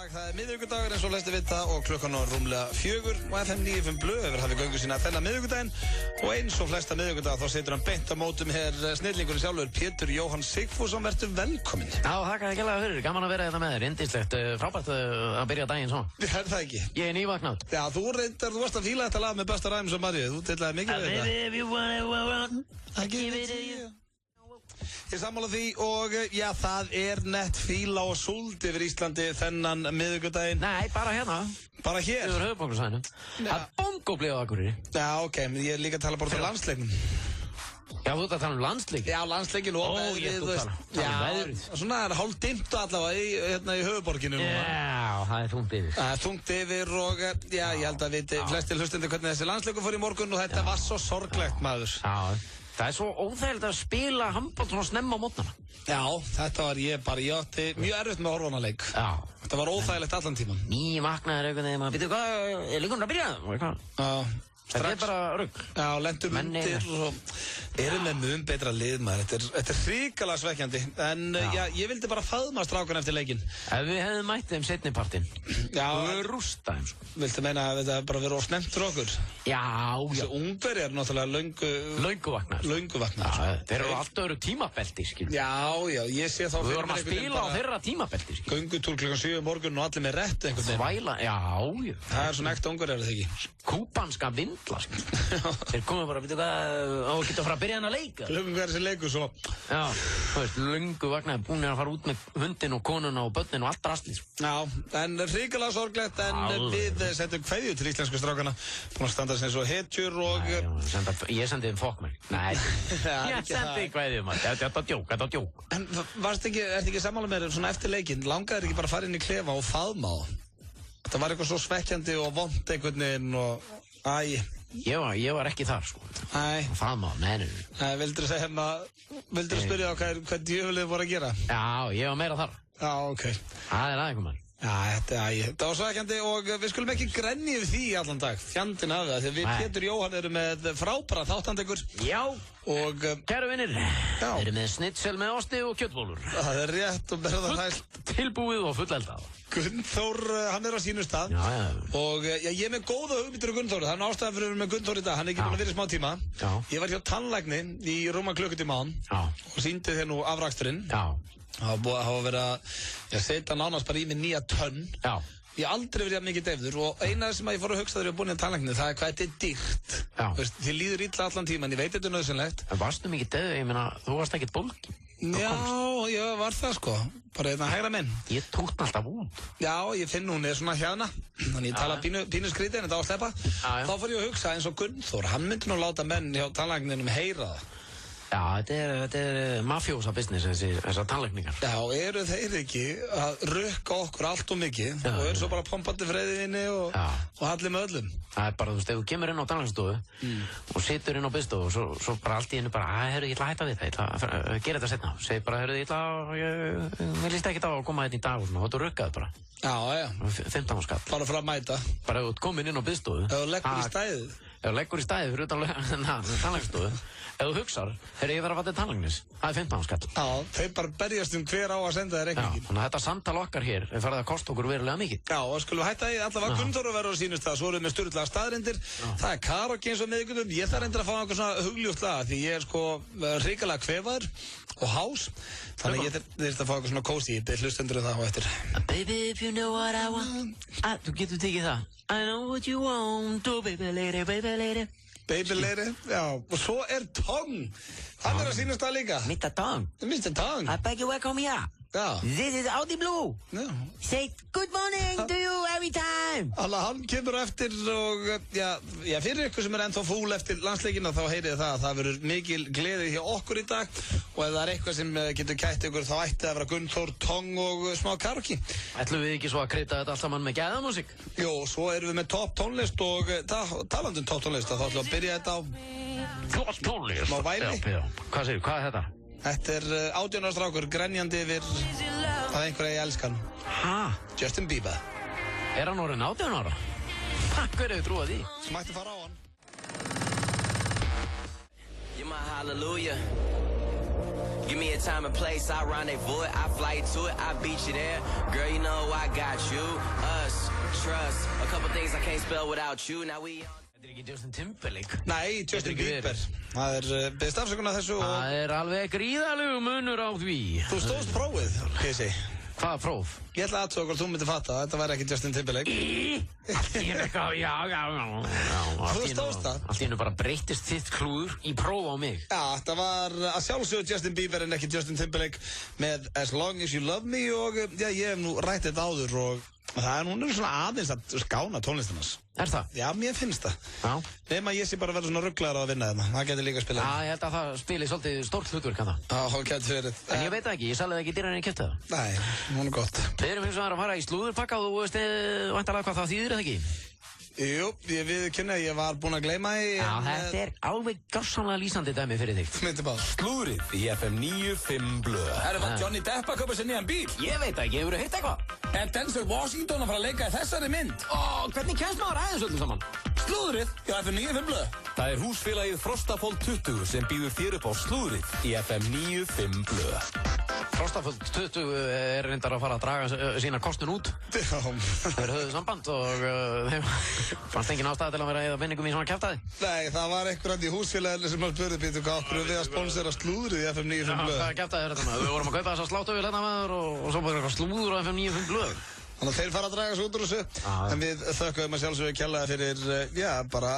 dag, það miðvikudagur eins og flestir vita og klukkan er rúmlega 4 og FM 95 Blöð hefur hafið göngu sína þennan miðvikudaginn og eins og flesta miðvikudag þá situr hann beint á mótum hér snillingurinn sjálfur Pétur Jóhann Sigfússon, verður velkominn. Já, þakka þér kærlega fyrir, gaman að vera þetta með þér, indislegt, frábært að byrja daginn svona. Er það ekki? Ég er nývaknað. Já, þú varst að fíla þetta lag með Busta Rhymes og Maríu, þú tillaði mikið við þetta. Ég sammála því og já, það er nett fíla og súld yfir Íslandi þennan miðvikudaginn. Nei, bara hérna. Bara hér? Yfir höfuðborgarsvæðinu. Það er bongoblið á Akureyri. Já, ok, men ég er líka að tala bara frá landsleiknum. Já, þú ert að tala um landsleikin? Já, landsleikin og veðrið, þú tala um veðrið. Svona er hálf dimmt allavega hérna í höfuðborginu núna. Já, það er þungt yfir. Það er þungt yfir og já, ég held að viti flestir hlustandi hvernig þessi landsleikur fór í morgun og þetta var svo sorglegt, maður. Já, það er svo óþægilegt að spila handbolta svona snemma á mótnana. Já, þetta var ég átti mjög erfitt með horfanaleik. Já. Þetta var óþægilegt allan tíman. Vaknaðir einhvern veginn, maður, hvað, er leikurinn að byrja? Já. Þetta er bara rugg. Já, lendum undir og erum með mun betra lið, maður. Þetta er hrikalega svekkjandi. En já, ég vildi bara faðma strákan eftir leikinn. Ef við hefðum mætt þeim seinnipartinn, já, við rústa þeim, sko. Viltu meina að þetta bara verið of snemmt fyrir okkur? Já. Þessi Ungveri er náttúrulega löngu vaknar. Já, þeir eru alltaf öru tímabelti, skil. Já, ég sé þá við vorum að spila á þeirra tímabelti, skil. Göngutúr klukkan 7 morgun og allir með rétt einhvern veginn. Já. Það er svona ekta Ungveri, er það ekki? Kúbanska vindla, skil. Þeir komið bara, veitu hvað, á að geta að fara að byrja hann að leika. Klukkan hver sem leikur svo. Já, þú veist, löngu vaknaði, búin að fara út með hundin og konuna og börnin og allt rastlið. Já, en hrikalega sorglegt, en við setjum kveðju til íslensku strákana. Búin að standa sem svo hetjur og... Ég sendi þeim fokkmenn. Nei, ég sendi kveðju, maður. Þetta var djók. En ertu ekki sammála með þér svona eftir leikinn? Langaðir ekki bara að fara inn í klefa og faðma á? Þetta var eitthvað svo svekkjandi og vond einhvern veginn og... Ég var ekki þar, sko. Nei. Faðma á, nei. Vildur þú segja hérna, vildur þú spyrja á hvað djöfulið voru að gera? Já, ég var meira þar. Já, ok. Það er aðeins, maður. Já, þetta var svekkjandi og við skulum ekki grenja yfir því allan dag, fjandinn af það, því við Pétur Jóhann erum með frábæra þáttandekur. Já, og kæru vinnir, við erum með snitsel með osti og kjötbólur. Það er rétt og berða það hægt. Tilbúið og fulleldað. Gunnþór, hann er á sínu stað. Já. Og ég er með góða hugmyndir á Gunnþóri, það er ástæðan fyrir að við erum með Gunnþór í dag, hann er ekki búin að vera í smá tíma. Já. Ég var hjá tannlækni í rúma klukkutíma án og sýndi þér nú afraksturinn. Já. Það var verið að setja nánast bara í mig 9 tonn. Já. Ég hef aldrei verið mikið deyfður og eina sem ég fór að hugsa þegar ég var búin í tannlækni, það er hvað þetta er dýrt. Já. Þið líður illa allan tíman, ég veit þetta er nöðsynlegt. En varstu mikið deyfður, ég meina, þú varst ekkert bólgin. Já, ég var það sko, bara hérna hægra minn. Ég tókn alltaf út. Já, ég finn hún er svona hérna, þannig ég tala pínu skrítið en þetta á að sleppa. Þá fór ég að hugsa eins og Gunnþór, hann myndi nú láta menn hjá tannlækninum heyra það. Já, þetta er mafjósa business, þessar tannlækningar. Já, eru þeir ekki að rukka okkur allt og mikið og eru svo bara pompandi freyðinni og allir með öllum. Það er bara, þú veist, ef þú kemur inn á tannlæknastofu og situr inn á biðstofu og svo bara allt í hennu bara, herru, ég ætla að hætta við það, ég ætla að gera þetta setna. Segir bara, herru, ég líst ekki á að koma þetta í dag og svona, þú rukkaði bara. Já. 15 skall. Bara fyrir að mæta. Bara ef þú komin inn á biðstofu. Ef þú leggur í stæðið. Ef þú leggur í stæðið fyrir utan tannlæknastofu. Ef þú hugsar, þegar ég verið að falla til tannlæknis, það er 15 skall. Já, þeir bara berjast hver á að senda þér reikningin. Já, þannig að þetta samtal okkar hér er farið að kosta okkur verulega mikið. Já, og skulum hætta í allavega Gunnþór að vera á sínust það, svo erum við sturlaða staðreyndir. Það er karaoke eins og miðvikudum, ég þarf reyndir að fá einhver svona hugljótt lag, því ég er sko hrikalega kvefaður og hás, þannig ég þurft að fá einhver svona kósi, þetta er hlustendur það á eftir. Baby, if you know what I want, þú getur tekið það. I know what you want, oh baby lady, baby lady. Baby lady, já, og svo er Tong, hann er á sínum stað líka. Mr. Tong. Mr. Tong. I beg you welcome here. Já. This is Audi Blue. Já. Say good morning to you every time. Hann kemur eftir og, já, fyrir ykkur sem er ennþá fúl eftir landsleikina þá heyrið það að það verður mikil gleði hjá okkur í dag og ef það er eitthvað sem getur kætt ykkur þá ætti það að vera Gunnþór, Tong og smá karaoke. Ætlum við ekki svo að krydda þetta allt saman með gæðamúsík? Jó, svo erum við með topp tónlist og talandi topp tónlist þá ætlum við að byrja þetta á... Flott tónlist? Má væli? Já. Hvað segir, hvað er þetta? Þetta er 18 ára strákur grenjandi yfir að einhverja ég elskan. Justin Bieber. Er hann orðinn 18 ára? Hver hefur trúið því? Mætti fara á hann. You're my hallelujah. Give me a time and place, I rendezvous it, I fly to it, I beat you there. Girl, you know I got you, us, trust. A couple things I can't spell without you. Now we on. Þetta ekki Justin Timberlake. Nei, Justin Bieber. Það beðist afsökunar þessu og... Það alveg gríðalegu munur á því. Þú stóðst prófið, Casey. Hvaða próf? Ég ætla að aðtöða hvort þú myndir fatta að þetta væri ekki Justin Timberlake. Allt í einu eitthvað, já. Þú stóðst það? Allt í einu bara breytist þitt klúður í próf á mig. Já, þetta var að sjálfsögðu Justin Bieber en ekki Justin Timberlake með As Long As You Love Me og já, ég hef nú rætt þetta áður og hún svona aðeins að skána tónlistinans. Er það? Já, mér finnst það. Já. Nefn að ég sé bara verið svona rugglaður að vinna þarna. Það getur líka að spila. Já, ég held að það spili svolítið stórt hlutverk að það. Já, það getur verið. En ég veit það ekki, ég salði það ekki dýrar en ég kæfti það. Nei, hún er gott. Við erum eins og að fara í slúðurpakka og þú veist væntanlega hvað það þýðir eða ekki? Jú, ég viðurkenni að ég var búinn að gleyma því. Já, þetta er alveg gjörsamlega lýsandi dæmi fyrir þig. Myndi bara. Slúðrið í FM 95 Blöð. Var Johnny Depp að kaupa sér nýjan bíl? Ég veit ekki, hefur þú hitt eitthvað? Er Denzel Washington að fara að leika í þessari mynd? Hvernig kemst maður aðeins öllu saman? Slúðrið í FM 95 Blöð. Það er húsfélagið Frostafold 20 sem býður þér upp á slúðrið í FM 95 Blöð. Frostafold 20 er reyndar að fara að draga sína kostun út. Já. Þeir höfðu samband og þeim fannst engin ástæða til að vera eða penningum í svona kjaftaði. Nei, það var einhverjandi í húsfélaginu sem spurði Pétur hvað okkur við að sponsera slúðrið í FM 95 Blöð. Hvað kjaftaði er þetta maður? Við vorum að kaupa þessa sláttöfil hérna maður og svo bara eitthvað slúður á FM 95 Blöð. Þannig að þeir fara að draga svo út úr þessu. En við þökkum að sjálfsögðu kjallaði fyrir, já, bara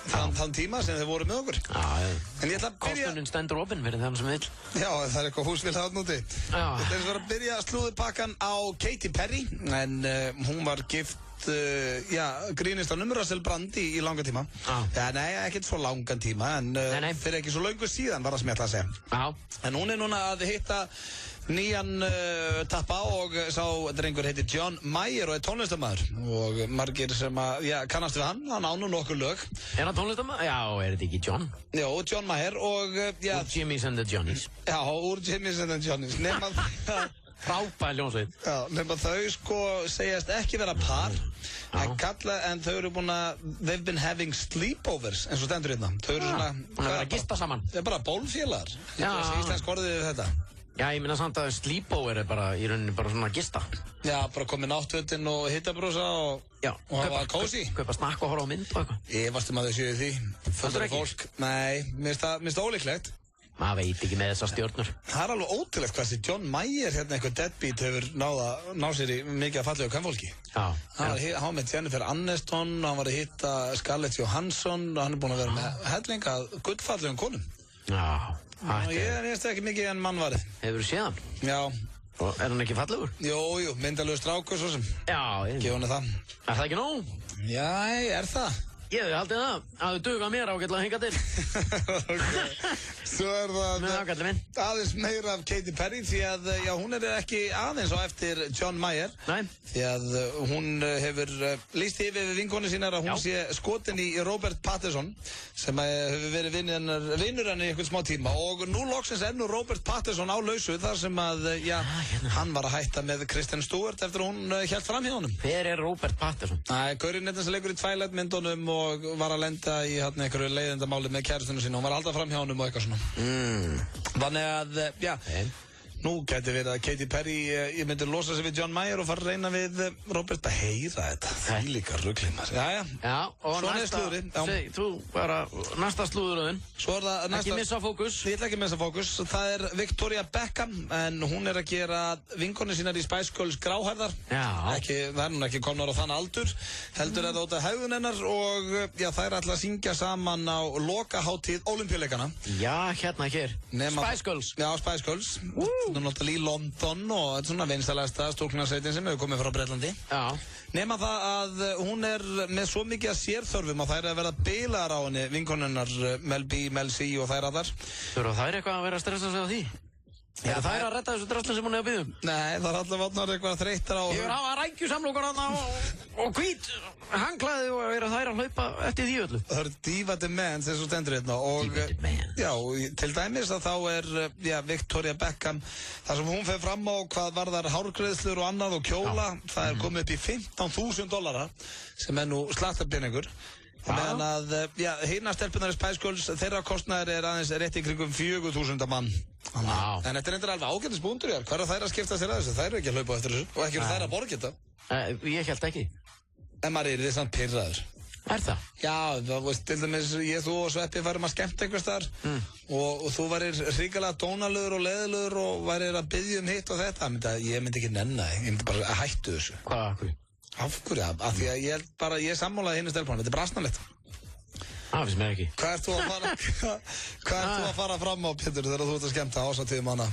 þann tíma sem þeir voru með okkur. En ég ætla að byrja... Kostunin stendur opinn fyrir þeim sem vil. Já, það er eitthvað húsfélag átt núti. Ég ætla eins og að byrja slúðupakkan á Katy Perry, en hún var gift, grínist á Russell Brand í langa tíma. Já, nei, ekkert svo langan tíma, en fyrir ekki svo löngu síðan var það sem ég ætla að segja. En hún er núna að hitta nýjan tappa og sá drengur heitir John Mayer og er tónlistarmaður og margir sem að, kannast við hann á nú nokkur lög. Er hann tónlistarmaður? Já, er þetta ekki John? Já, John Mayer og, Úr Jimmy's and the Johnnies. Já, úr Jimmy's and the Johnnies. Nefn að Frábær hljómsveit. Já, nefn að þau sko segjast ekki vera par en þau eru búin að they've been having sleepovers eins og stendur hérna. Þau eru svona Það er að gista saman. Það er bara bólfélagar. Íslensk orðið við þetta. Já, ég minna samt að sleepover er bara í rauninni bara svona gista. Já, bara komið náttfötin og hittabrósa og hafa kósi. Kaupa snakk og horfa á mynd og eitthvað. Ég varst að séu því. Fullt fólk. Nei, mér finnst það ólíklegt. Maður veit ekki með þessar stjórnur. Það er alveg ótrúlegt hvað þessi John Mayer hérna eitthvað deadbeat hefur náð sér í mikið að fallegu kvenfólki. Já. Hann var með Jennifer Aniston, hann var að hitta Scarlett Johansson og hann er búinn að vera með helling að gullfallegum konum. Já. Ég veist ekki mikið en mannvarið. Hefur þú séð hann? Já. Og er hann ekki fallegur? Jú, myndalegu strákur svo sem. Já, Gefa henni það. Er það ekki nóg? Já, er það? Ég hefði haldið það, að þú duga mér ágætlega að hinga til. Svo er það Með ágætlega minn. aðeins meira af Katy Perry því að hún er ekki aðeins á eftir John Mayer. Nei. Því að hún hefur lýst yfir við vinkonu sínar að hún sé skotin í Robert Pattinson sem hefur verið vinnur henni í einhvern smá tíma og nú loksins er nú Robert Pattinson á lausu þar sem að, hann var að hætta með Kristen Stewart eftir að hún hélt fram hjá honum. Hver er Robert Pattinson? Gaurinn sem leikur í Twilight myndunum og var að lenda í einhverju leiðindamáli með kærastunum sín og hún var að halda fram hjá honum og eitthvað svona. Þannig að, nú gæti verið að Katy Perry, ég myndi losa sig við John Mayer og fara að reyna við Robert að heyra þetta. Það líka rugglimar. Já, og svona er slúðrið. Þú bara, næsta slúðuröðin. Svo er það næsta. Ekki missa fókus. Ég ætla ekki að missa fókus. Það er Victoria Beckham, en hún er að gera vinkonu sínar í Spice Girls gráhærðar. Já. Það er hún ekki komnar á þann aldur. Heldur það út af hegðun hennar og þær ætla að syngja saman á lokaháttíð Ólympíuleikana. Já, hérna hér. Spice Girls. Já, Spice Girls. Nú náttúrulega í London og þetta er svona vinstalegasta stúlknarsveitin sem hefur komið frá Bretlandi. Já. Nema það að hún er með svo mikið að sérþörfum að þær er að verða bilaðar á henni, vinkonunnar Mel B, Mel C og þær allar. Þurfa þær eitthvað að vera að stressa sig á því? Er þær að redda þessu drasli sem hún hefur byggðum? Nei, það er alltaf vatnar eitthvað þreyttar á... Ég verður hafa rækjusamlokur hana og hvít hangklæði og er þær að hlaupa eftir því öllu. Það eru diva demands eins og stendur hérna og... Diva demands. Já, til dæmis að þá er Victoria Beckham, þar sem hún fer fram á hvað varðar hárgreiðslur og annað og kjóla, það er komið upp í $15,000 sem er nú slaktarpeningur. Meðan að, já, hinna stelpunar í Spice Girls, þeirra kostnaður aðeins rétt í kringum 4.000 mann. Vá. En þetta endur alveg ágætis búndur, já. Hver þær að skipta sér að þessu? Þær ekki að hlaupa eftir þessu. Og ekki þær að borga þetta. Ég held ekki. En maður þið samt pirraður. Það? Já, það veist, til dæmis, þú og Sveppi værum að skemmta einhvers þar og þú værir hrikalega dónalegur og leðilegur og værir að biðja hitt og þetta. Ég myndi ekki nenna þig, ég myndi bara að hættu þessu. Hvað? Af hverju? Af því að ég held bara, ég sammálaði hinni stelpunum, þetta brasnalegt. Það finnst mér ekki. Hvað ert þú að fara fram á, Pétur, þegar þú ert að skemmta ásatíðum hana?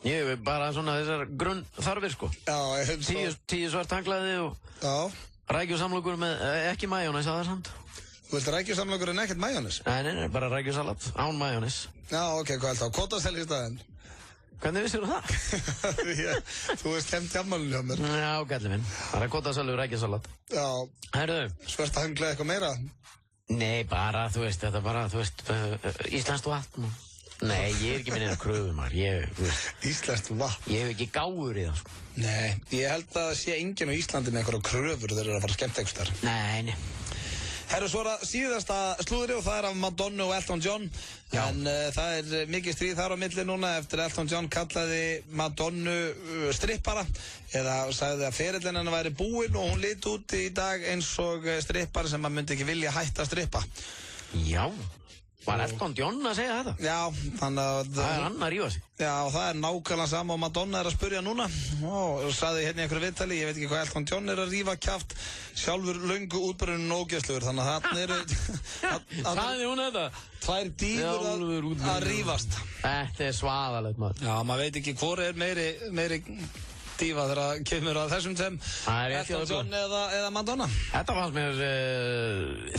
Ég er bara svona þessar grunn þarfir, sko. Já, ég hef svo... 10 svart hanglaði og... Já. Rækjusamlokur með, ekki majónis að það samt. Þú vilt rækjusamlokur en ekkert majónis? Nei, bara rækjusalat, án majónis. Já, ok, hvað held þá? Kótasel í staðinn? Hvernig vissir þú það? Þú veist kemd hjálmalinu hjá mér. Já, gæli minn. Það er kótaselu rækjusalat. Já. Herðu. Svart að hangla eitthvað meira? Nei, bara, þú veist, þetta bara, þú veist, íslenskt vatn. Nei, ég er ekki með neina kröfu, maður. Íslenskt vatn? Ég hef ekki gáfur í það, sko. Nei, ég held að það sé enginn á Íslandi með einhverja kröfur þegar þeir eru að fara að skemmta einhvers þar. Nei. Herru, svo er það síðasta slúðri og það er af Madonna og Elton John. Já. En það er mikið stríð þar á milli núna eftir Elton John kallaði Madonna strippara eða sagði að ferillinn hennar væri búinn og hún lit út í dag eins og strippari sem maður myndi ekki vilja hætta að strippa. Já. Var Elton John að segja þetta? Já, þannig að... Það er hann að rífa sig. Já, og það er nákvæmlega sama og Madonna er að spurja núna. Og sagði hérna í einhverju viðtali, ég veit ekki hvað Elton John er að rífa kjaft, sjálfur löngu útbrunnin ógeðslugur, þannig að þarna eru... Sagði hún þetta? Tvær dýfur að rífast. Þetta er svaðalegt, maður. Já, maður veit ekki hvor er meiri dýfa þegar það kemur að þessum sem Elton John eða Madonna. Þetta fannst mér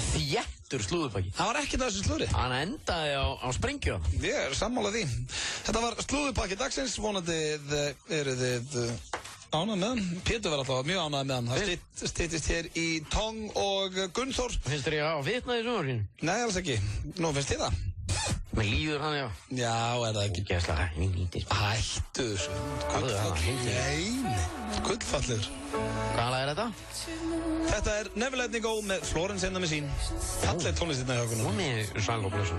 þéttur slúðupakki. Það var ekki þessu slúðri. Hann endaði á sprengju. Ég er sammálað því. Þetta var slúðupakki dagsins, vonandi eru þið ánægð með hann. Pétur var alltaf mjög ánægð með hann. Það styttist hér í Tong og Gunnþór. Finnst þér ég að vitna í sjónvarpinu? Nei, alls ekki. Nú finnst þið það? Mér líður hann, já. Já, er það ekki? Ógeðslega, Hættu þessu. Gullfallir. Hvað lag er þetta? Þetta er Never Let Me Go með Florence and the Machine. Falleg tónlistina hjá okkur. Hún er sang og blöðsum.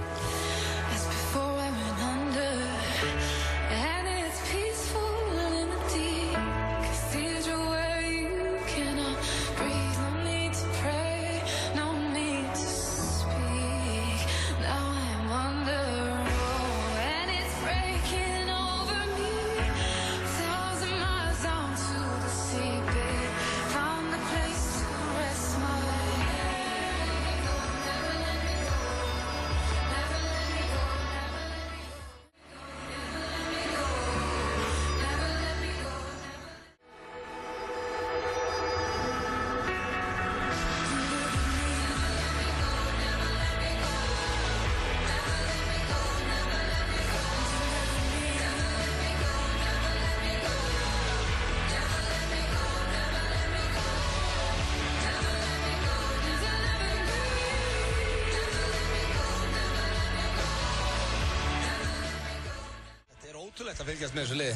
Ótrúlegt að fylgjast með þessu liði.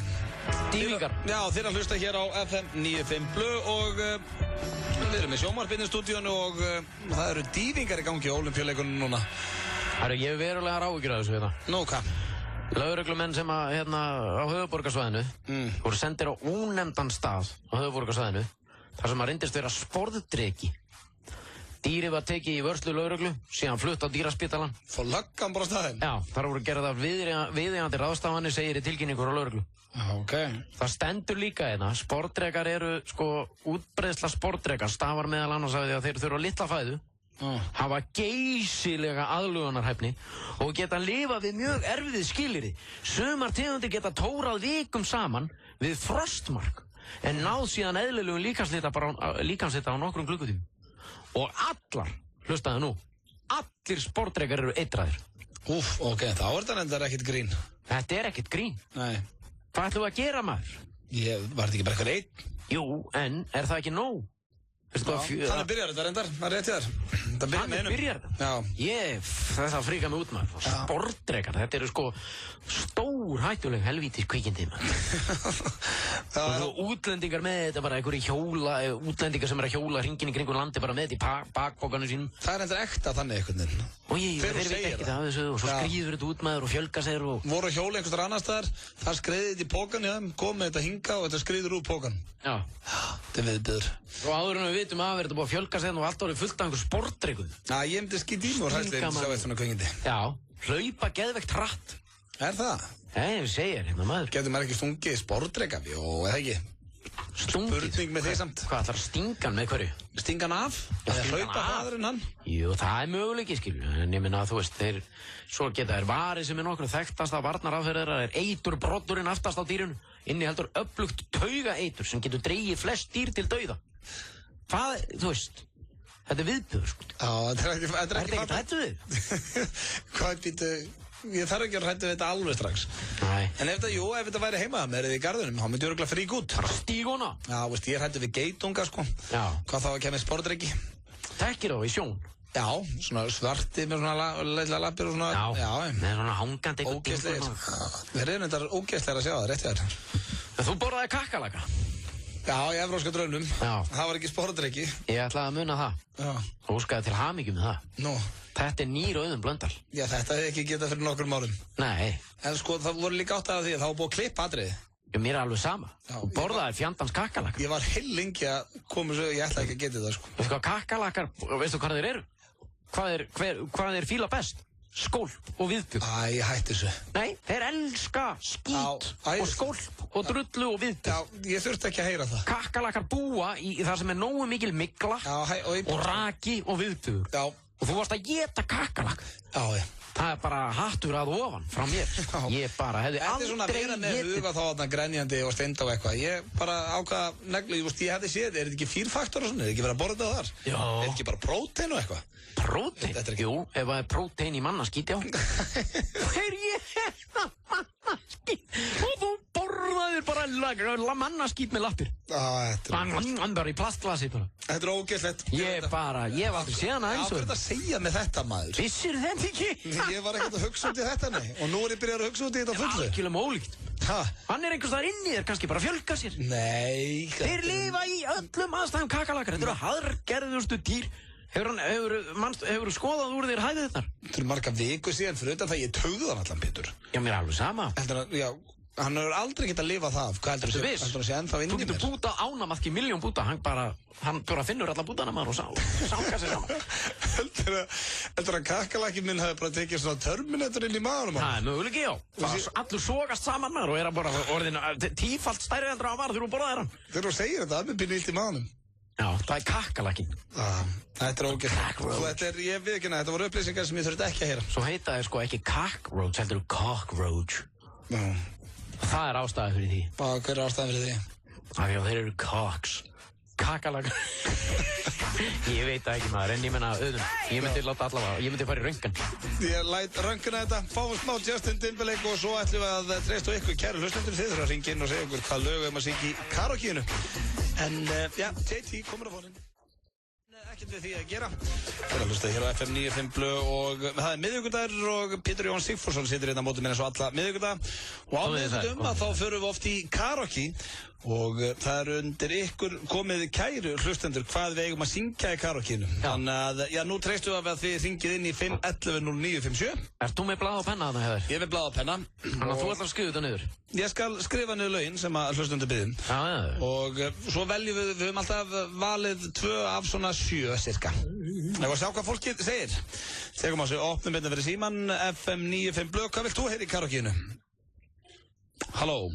Dývingar. Já, þeir að hlusta hér á FM 95 Blu og við erum með sjónvarpinn í stúdíónu og það eru dývingar í gangi á Ólympíuleikunum núna. Herru, ég hef verulega áhyggjur af þessu hérna. Nú, hvað? Lögreglumenn sem að, hérna, á höfuðborgarsvæðinu voru sendir á ónefndan stað á höfuðborgarsvæðinu þar sem að reyndist vera sporðdreki. Dýrið var tekið í vörslu lögreglu, síðan flutt á dýraspítalann. Fór löggan bara á staðinn? Já, þar voru gerðar viðeigandi ráðstafanir, segir í tilkynningur á lögreglu. Ok. Það stendur líka hérna, sporðdrekar eru, sko, útbreiðsla sporðdrekar stafar meðal annars af því að þeir þurfa litla fæðu, hafa geysilega aðlögunarhæfni og geta lifað við mjög erfið skilyrði. Sumar tegundir geta tórað vikum saman við frostmark, en náð síðan eðlilegum líkamshita á nokkrum klukkutímum. Og allar, hlustaðu nú, allir sportdrekar eru eitraðir. Úff, ok, þá er þetta endar ekkert grín. Þetta er ekkert grín. Nei. Hvað ætlum við að gera, maður? Var þetta ekki bara eitthvað einn? Jú, en er það ekki nóg? Þannig byrjar þetta reyndar, það rétt í þar. Þannig byrjar þetta? Já. Þess að fríka mig út maður. Sportdrekar, þetta eru sko stór hættuleg helvítis kvikindi maður. Og svo útlendingar með þetta bara einhverju útlendingar sem að hjóla hringinn í kringum landi bara með þetta í bakpokanum sínum. Það reyndar ekta þannig einhvern veginn. Og þeir veit ekki það af þessu og svo skríður þetta út maður og fjölga sér og... Voru að hjóla einhvers annar staðar, það skreiði þetta í pokan í þeim, kom með þetta hinga og þetta skríður úr pokan. Já. Þetta er viðbjöður. Og áður en við vitum að þetta búið að fjölga sér og allt árið fullt af einhver sportdrekum. Ég myndi skýt í mig og hræðslega sjá eitt svona kvikindi. Já, hlaupa geðveikt hratt. Er það? Ég segir hérna maður. Getur maður ekki stungið sportdreka? Jó, eða ekki? Stungið? Spurning með því samt. Hvað ætlar að stinga hann með hverju? Stinga hann af? Eða hlaupa hraðar en hann? Jú, það er möguleiki, skilju. En ég minna að þú veist, svo geta varið sem nokkru þekktasta varnaraðferð þeirra eiturbroddurinn aftast á dýrinu. Inniheldur öflugt taugaeitur sem getur dregið flest dýr til dauða. Hvað, þú veist, þetta er viðbjöður, sko. Já, þetta er ekki ekkert hættu við? Hvað býtu, ég þarf ekki að hættu við þetta alveg strax. Nei. En ef þetta væri heima með þið í garðunum, þá myndi örugglega frík út. Bara stíguna. Já, veist, ég er hættu við geitunga, sko. Já. Hvað þá að kemur sportdreki? Tekkir þá í sjón. Já, svona svarti með svona leila lappir og svona. Já, með svona hangandi eitthvað ógeðslegir. Þeir eru þetta ógeðslegir að sjá það, rétt þér. En þú borðaði kakkalaka? Já, í evrópska draunum. Já. Það var ekki sportdreki. Ég ætlaði að muna það. Já. Og óskaði til hamingju með það. Nú. Þetta er nýr Auðun Blöndal. Já, þetta hefði ekki getað fyrir nokkrum árum. Nei. En sko, það voru líka átt af því að það var búið að klippa atriði. Mér er alveg sama. Þú borðaði fjandans kakkalaka. Ég var heilengi að koma svo, ég ætlaði ekki að geta það, sko. Veistu hvað kakkalakar, veistu hvað þeir eru? Hvað þeir fíla best? Skólp og viðbjörn. Æ, ég hætti þessu. Nei, þeir elska skít og skólp og drullu og viðbjörn. Já, ég þurfti ekki að heyra það. Kakkalakar búa í það sem er nógu mikil mygla og raki og viðbjörn. Já. Og þú varst að geta kakkalak. Já, já. Það er bara hattur að ofan frá mér. Ég bara hefði aldrei Þetta er svona að vera með huga þá þarna grenjandi og steinda og eitthvað. Ég bara ákvaða neglu, ég hefði séð, er þetta ekki 4 faktor og svona? Er þetta ekki verið að borða þetta þar? Já. Er þetta ekki bara prótein og eitthvað? Prótein? Jú, ef það er prótein í mannaskít, já. Er ég hérna mannaskít? Og þú borðaðir bara mannaskít með lappir. Þetta Hann bara í plastglasi bara. er ógeðslegt. Ég hef aldrei séð hana eins og. Hvað er þetta að segja með þetta, maður? Vissir þetta ekki? Ég var ekkert að hugsa út í þetta, nei. Og nú er ég byrjað að hugsa út í þetta fullu. Algjörlega ólíkt. Hann er einhvers þar inni þér, kannski bara að fjölga sér. Nei. Þeir lifa í öllum aðstæðum kakkalakar. Þetta eru harðgerðustu dýr. Hefur skoðað úr þér hæðið þar? Þetta eru marga vikur síðan fyrir utan það ég tauði hann allan, Pétur. Já, mér er alveg sama. Já, hann hefur aldrei getað að lifa það af. Hvað heldur þú að sé ennþá inn í mér? Þú getur bútað ánamaðki miljón búta. Hann bara finnur alla bútana maður og sánka sér saman. Heldur að kakkalakinn minn hefði bara tekið svona Terminator inn í maðurum? Það er möguleiki, já. Allur sogast saman maður og er bara orðin tífalt stærri heldur á var þegar þú borðaðir hann. Þegar þú segir þetta, það er pínu illt í maðurum. Já, það er kakkalakinn. Þetta er ógeðslegt. Ég veit ekki, þetta voru upplýsingar sem ég þurfti ekki að heyra. Svo heita þeir sko ekki cockroach, heldur cockroach. Já. Það er ástæða fyrir því. Hver er ástæðan fyrir því? Af því að þeir eru cocks. Kakkalakar. Ég veit það ekki maður, en ég menna Auðun. Ég myndi láta allavega, ég myndi fara í röngan. Ég læt rönguna þetta, fáum smá Justin Timberlake og svo ætlum við að treysta ykkur kæru hlustendur. Þið þurfa að ringja inn og segja ykkur hvað lög að syngja í karaokeinu. En já, JT komur á fónin. Ekkert við því að gera. Það er að hlusta hér á FM 95 Blu og það er miðvikudagur og Pétur Jón Sigfússon situr hérna á móti mér eins og alla miðvikudag. Og á miðvikudagum að þá förum við oft í karaoke og það er undir ykkur komið kæru hlustendur hvað við eigum að syngja í karaokeinu. Þannig að, já, nú treystum við að þið ringið inn í 511-0957. Ert þú með blað og penna þarna, Heiðar? Ég er með blað og penna. Þannig að þú ætlar að skrifa þetta niður? Ég skal skrifa niður lögin sem að hlustendur biðjum. Og svo veljum við höfum alltaf valið 2 af svona 7 cirka. Ég var að sjá hvað fólkið segir. Tegum á sig, opnum hérna fyrir síman, FM 95 Blu. Hvað vilt þú heyra í karaokeinu? Halló?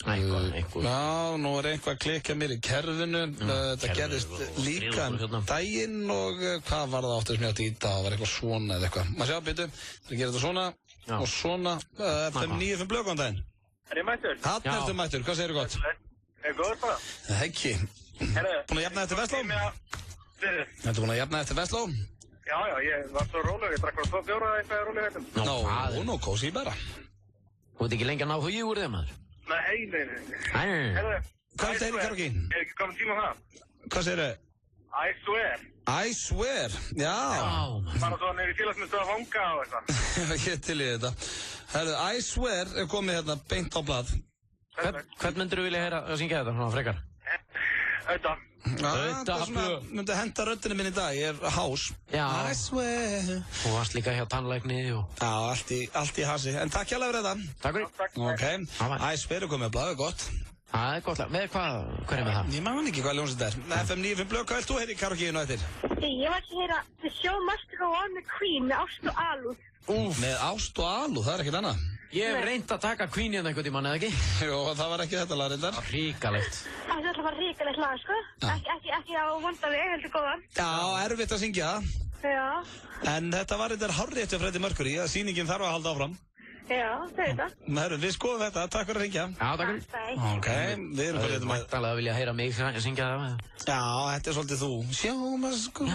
Einhver. Já, nú er eitthvað að klikka mér í kerfinu. Þetta gerðist líka daginn og hvað var það áttur sem ég átti í dag? Það var eitthvað svona eða eitthvað. Maður sjá, býtu. Það gerir þetta svona og svona. FM 95 Blu, góðan daginn. Er ég mættur? Hann ertu mættur, hvað segirðu gott? Er góður bara? Ekki. Búin að jafna eftir Vestló? Ertu búin að jafna eftir Vestló? Já, ég var svo róleg, ég drakk bara 2 bjóra eitthvað róleg þetta. Nú, kósi bara. Þú veit ekki lengi að ná hugi úr þeim, maður? Nei. Nei. Hvað er þetta í karaoke? Er ekki komin tíma á það? Hvað segirðu? I swear. I swear, já. Bara svo neyri félagsmyndu að fanga og eitthvað. Ég til í þetta. Herðu, I swear er komið hérna beint á blað. Hvern myndir þú vilja heyra að syngja þetta svona frekar? Auðvitað. Það er svona, myndi henda röddinu minn í dag, ég er hás. Já. I swear. Þú varst líka hjá tannlækni og... Já, allt í hasi. En takk hjá fyrir þetta. Takk fyrir. Ok, I swear er komið á blað, gott. Það er gott lag. Með hvað er með það? Ég man ekki hvað ljónsett er. FM 95 blöð, hvað vilt þú heyra í karaokeinu eftir? Ég var ekki að heyra The Show Must Go On með Queen með Ást og Alúð. Með Ást og Alúð, það er ekkert annað. Ég hef reynt að taka Queen hérna einhvern tímann, eða ekki? Jó, það var ekki þetta lag reyndar. Ríkalegt. Það er alltaf ríkalegt lag, sko. Ekki á vonda veg, heldur góðan. Já, erfitt að syngja það. Já. En þetta var reyndar hárrétt hjá Freddie Mercury, að sýningin þarf að halda áfram. Já, það er það. Herru, við skoðum þetta, takk fyrir að ringja. Já, takk fyrir. Ok, við erum fyrir þetta með... Væntanlega að vilja heyra mig syngja það. Já, þetta er svolítið þú. Show must go on.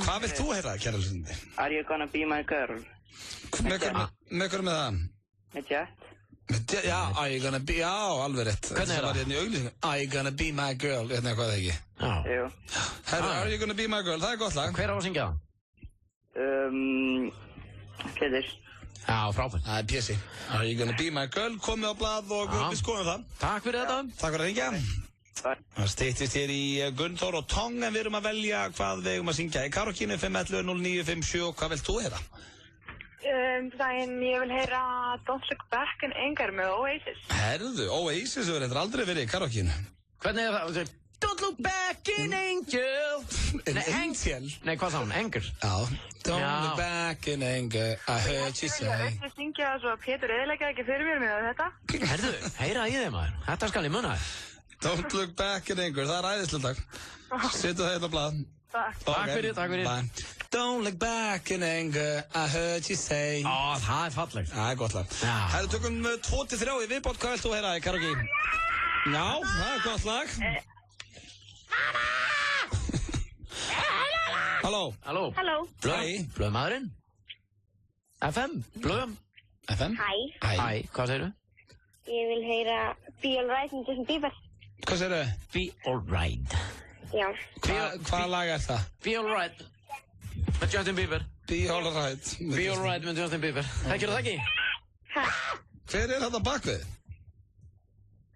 Hvað vilt þú heyra, kæra hlustandi? Are you gonna be my girl? Með hverju með það? Með Jet. Já, are you gonna be... Já, alveg rétt. Hvernig er það? Það var hérna í auglýsingu. Are you gonna be my girl? Hérna eitthvað eða ekki. Já. Jú. Herru, are you gonna be my girl? Það er gott lag. Hver á að syngja það? Pétur. Já, frábært. Það er Pési. Are you gonna be my girl? Komið á blað og við skoðum það. Takk fyrir þetta. Takk fyrir að ringja. Það styttist hér í Gunnþór og Tong en við erum að velja hvað við eigum að syngja. Í karaokeinu 511-0957. Hvað vilt þú heyra? Ég vil heyra Don't Look Back in Anger með Oasis. Herðu, Oasis hefur reyndar aldrei verið í karaokeinu. Hvernig er það? Don't look back in Angel. Angel? Nei, hvað sá hún? Anger? Já. Don't look back in anger, I heard you Ég say. vil ekki syngja svo að Pétur eðilegja ekki fyrir mér með þetta. Herðu, heyra í þeim maður. Þetta skal ég muna þér. Don't look back in anger, það er æðislega dag. Settu það hérna á blað. Takk fyrir, takk fyrir. Bye. Don't look back in anger, I heard you say. Það er fallegt. Það er gott lag. Já. Herðu, tökum 2-3 í viðbót, hvað vilt þú heyra í karaoke? Já, það er gott lag. Halló. Halló. Halló. Blöðmaðurinn? FM? Blöðum? FM? Hæ. Hvað segirðu? Ég vil heyra Be Alright með Justin Bieber. Hvað segirðu? Be Alright. Já. Hvaða lag er það? Be Alright. Með Justin Bieber. Be Alright. Be Alright með Justin Bieber. Þekkir það ekki? Hver er þetta bakvið?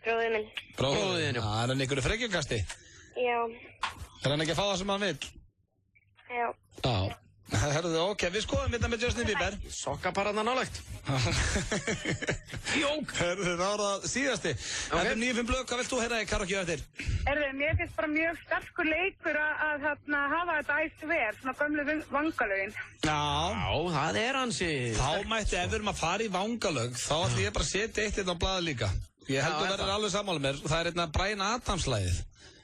Bróðið minn. Bróðir þinn, já. Það er hann einhverju frekjukasti. Já. Er hann ekki að fá það sem hann vill? Já. Já. Herðu, ok, við skoðum þetta með Justin Bieber. Sokkapararna nálægt. Jók. Herðu, þá er það síðasti. FM 95 blöð, hvað vilt þú heyra í karaoke eftir? Mér finnst bara mjög sterkur leikur að hafa þetta I swear, svona gömlu vangalögin. Já. Já, það er hansi. Þá mætti, ef við erum að fara í vangalög, þá ætlum ég bara að setja eitt hérna á blaði líka. Ég held að verður alveg sammála mér. Það er hérna Bryan Adams-lagið.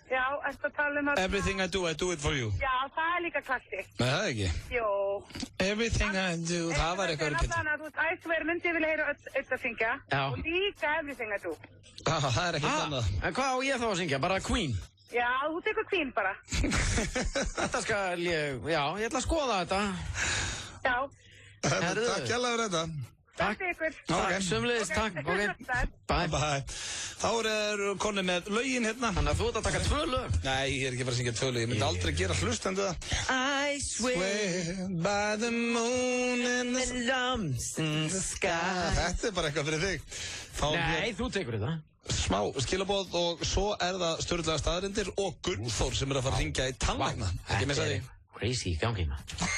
Já, ertu að tala um að... Everything I do it for you. Já, það er líka klassik. Nei, það er ekki. Jó. Everything I do, það var eitthvað repeat. Þannig að þú veist, I swear myndi ég vilja heyra öll að syngja. Já. Og líka Everything I do. Það er ekkert annað. En hvað á ég þá að syngja? Bara Queen? Já, þú tekur Queen bara. Þetta skal ég... Já, ég ætla að skoða þetta. Já. Takk hjá fyrir þetta. Takk ykkur. Takk, sömuleiðis, takk. Bye. Bye. Þá er konni með lögin hérna. Þannig að þú ert að taka 2 lög. Nei, ég er ekki bara að syngja 2 lög. Ég myndi aldrei gera hlustendu það. I swear by the moon and the lumps in the sky. Þetta er bara eitthvað fyrir þig. Nei, þú tekur þetta. Smá skilabóð og svo er það Sturlaðar staðreyndir og Gunnþór sem er að fara að hringja í tannlækna. Ekki missa því. Crazy í gangi maður.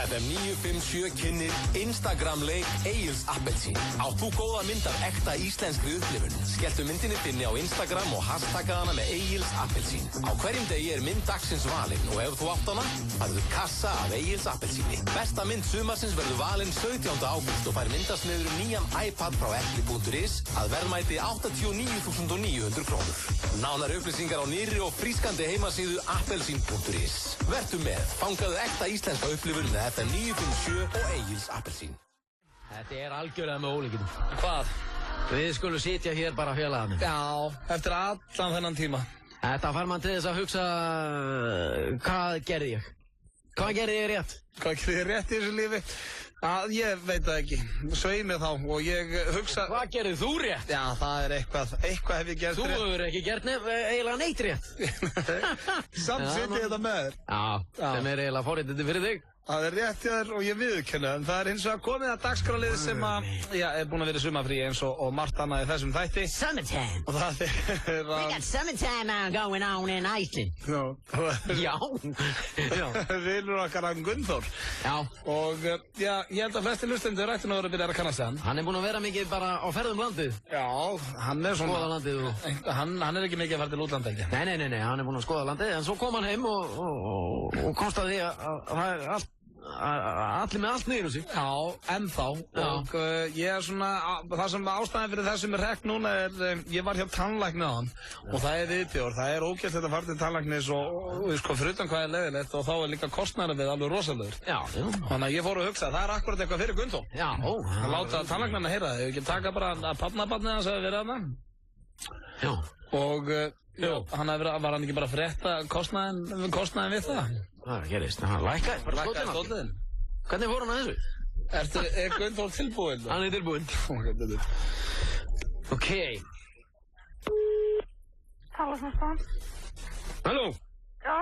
FM 957 kynnir Instagram-leik Egils Appelsín. Átt þú góða mynd af ekta íslenskri upplifun? Skelltu myndinni þinni á Instagram og hashtagga hana með Egils Appelsín. Á hverjum degi er mynd dagsins valin og ef þú átt hana, farðu kassa af Egils Appelsíni. Besta mynd sumarsins verður valin 17. ágúst og fær myndasmiður nýjan iPad frá epli.is að verðmæti 89.900 krónur. Nánar upplýsingar á nýrri og frískandi heimasíðu appelsín.is. Vertu með, fangaðu ekta íslenska upplifun með FM 957 og Egils Appelsín. Þetta er algjörlega með ólíkindum. Hvað? Við skulum sitja hér bara félagarnir. Já, eftir allan þennan tíma. Þetta fær mann til þess að hugsa, hvað gerði ég? Hvað gerði ég rétt? Hvað gerði ég rétt í þessu lífi? Ég veit það ekki. Svei mig þá og ég hugsa... Hvað gerðir þú rétt? Já, það er eitthvað hef ég gert rétt. Þú hefur ekki gert eiginlega neitt rétt. Samt sitt ég þetta með þér. Já, sem eiginlega forréttindi fyrir þig. Það er rétt hjá þér og ég viðurkenni en það er hins vegar komið að dagskrárlið sem er búin að vera sumafrí eins og margt annað í þessum þætti. Summertime. Og það er We got summertime going on in Iceland. Já. Vinur okkar hann Gunnþór. Já. Og ég held að flesti hlustendur ættu nú að byrja að kannast hann. Hann er búin að vera mikið bara á ferðum landið. Já, hann er svona... Skoða landið og... Hann er ekki mikið að fara til útlanda ekki. Nei, hann er búin að skoða landið en svo kom hann heim og komst að því að það er allir með allt niður á sig. Já, ennþá. Og ég er svona, það sem ástæðan fyrir þessum er rekk núna er, ég var hjá tannlækni á hann og það er viðbjór, það er ógæslegt að fara til tannlæknis og sko fyrir utan hvað er leiðilegt og þá er líka kostnæra við alveg rosalegur. Já. Þannig að ég fór að hugsa, það er akkurat eitthvað fyrir Gunnþór. Já. Að láta tannlæknarna heyra það, ég ekki taka bara að pabnabarnið hans hafi verið þarna. Já. Og, var hann ekki bara að frétta kostnæðin við það? Það gerist, hann lækkaði bara stóllinn. Hvernig fór hann að þessu? Er Gunnþór tilbúinn? Hann er tilbúinn. Ok. Tannlæknisstofan. Halló? Já.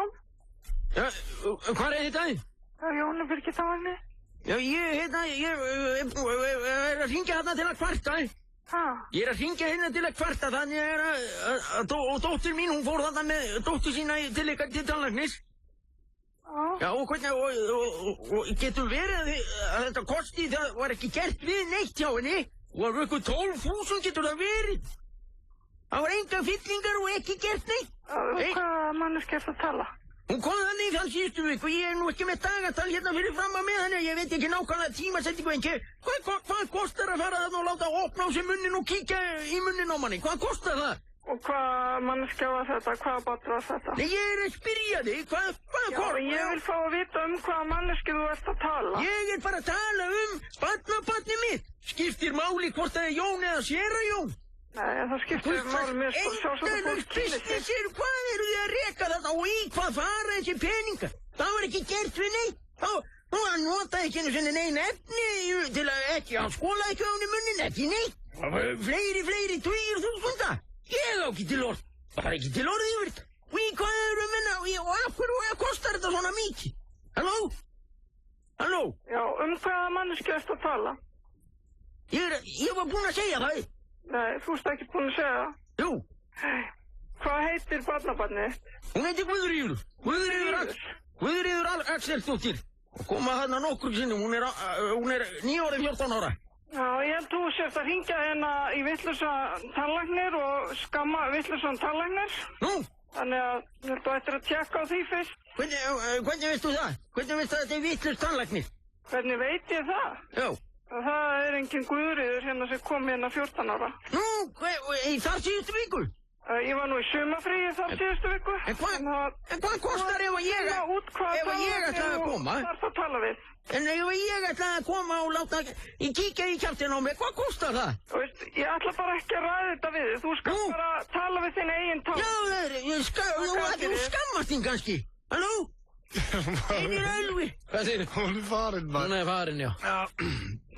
Hvað er þetta? Jóni Birgir tannlækni. Já, ég er að hringja hérna til að kvarta. Ég er að hringja hérna til að kvarta, þannig að dóttir mín, hún fór þarna með dóttir sína til tannlæknis. Já, og hvernig, og getur verið að þetta kosti, það var ekki gert við neitt hjá henni. Og það var eitthvað 12.000 getur það verið. Það var enga fyllingar og ekki gert neitt. Hvaða manneskja ertu að tala? Hún kom þannig þann síðustu viku, ég er nú ekki með dagatal hérna fyrir fram að með henni, ég veit ekki nákvæmlega tímasetningu en hvað kostar að fara þarna og láta opna á sig munnin og kíkja í munnin á manni, hvað kostar það? Og hvaða manneskja var þetta, hvaða barn var þetta? Nei, ég er að spyrja þig, hvað Já, ég vil fá að vita hvaða manneskja þú ert að tala. Ég er bara að tala barnið mitt, skiptir máli hvort það er Jón eða séra Jón? Nei, það skiptir máli mér sko, sjá svo það fólk kynni sig. Hvað eru þið að reka þetta og í hvað fara þessi peningar? Það var ekki gert við neitt. Hann notaði ekki einu sinni neina efni til að hann skólaði ekki á henni munnin, ekki neitt. Fleiri tugir þúsunda. Ég á ekki til orð. Það var ekki til orð yfir þetta. Og í hvað eru að menna og af hverju kostar þetta svona mikið? Halló? Já, hvaða manneskja ertu að tala? Ég var búinn að segja það. Nei, þú ert ekki búinn að segja það? Jú. Hvað heitir barnabarnið? Hún heitir Guðríður. Guðríður Axelsdóttir. Og koma þarna nokkur sinni, hún er 9 ára 14 ára. Já, ég held þú sért að hringja hérna í vitlausan tannlæknir og skamma vitlausan tannlæknir. Nú? Þannig að þú ættir að tjekka á því fyrst. Hvernig veistu það? Hvernig veistu að þetta er vitlaus tannlæknir? Hvernig veit ég það? Já. Það er engin Guðríður hérna sem kom hérna 14 ára. Nú, í þar síðustu viku? Ég var nú í sumafríi þar síðustu viku. En hvað kostar ef ég ætlaði að koma? Það er það að tala við. En ef ég ætlaði að koma og láta kíkja í kjaftin á mig, hvað kostar það? Þú veist, ég ætla bara ekki að ræða þetta við þig. Þú skal bara tala við þinn eigin tón. Já, þú skammast þín kannski. Halló? Einir Ölvi. Hvað segir þið? Hún er farin, maður. Hún er farin, já.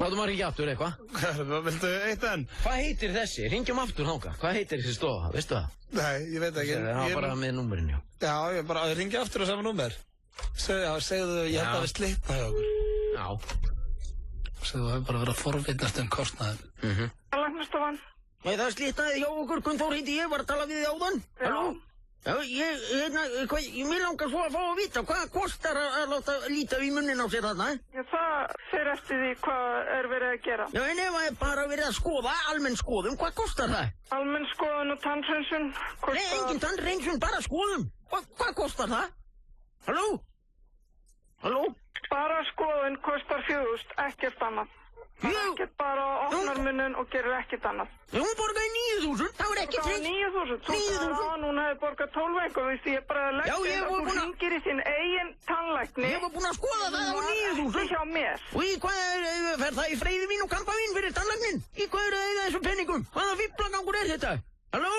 Látum að ringja aftur eitthvað. Viltu eitt enn? Hvað heitir þessi? Ringjum aftur þangað. Hvað heitir þessi stofa? Veistu það? Nei, ég veit ekki. Það var bara með númerinn, já. Já, ég bara ringja aftur á sama númer. Segðu þau, ég held að við slitna hjá okkur. Já. Segðu þau bara verið að forvitnast kostnaðin. Tannlæknistofan. Nei, það slitnaði hjá okkur. Gunnþór heiti ég, var að tala við þig áðan. Halló? Já, mér langar svo að fá að vita, hvað kostar að láta líta í munnin á sér þarna? Já, það fer eftir því hvað er verið að gera. Já, en ef það er bara verið að skoða, almenn skoðum, hvað kostar það? Almenn skoðun og tannhreinsun kostar... Nei, engin tannhreinsun, bara skoðum. Hvað kostar það? Halló? Bara skoðun kostar 4.000, ekkert annað. Það ekkert bara opnar munnin og gerir ekkert annað. Hún borgaði 9.000, það var ekkert hreint. 9.000? Þú sagði að hún hefði borgað 12 eitthvað, veist ég bara að leggja að þú hringir í þinn eigin tannlækni. Ég var búinn að skoða það á 9.000. Ekki hjá mér. Og í hvað fer það í Freyðivín og Kampavín fyrir tannlæknin? Í hvað eru það þessum penningum? Hvaða fíflagangur er þetta? Halló?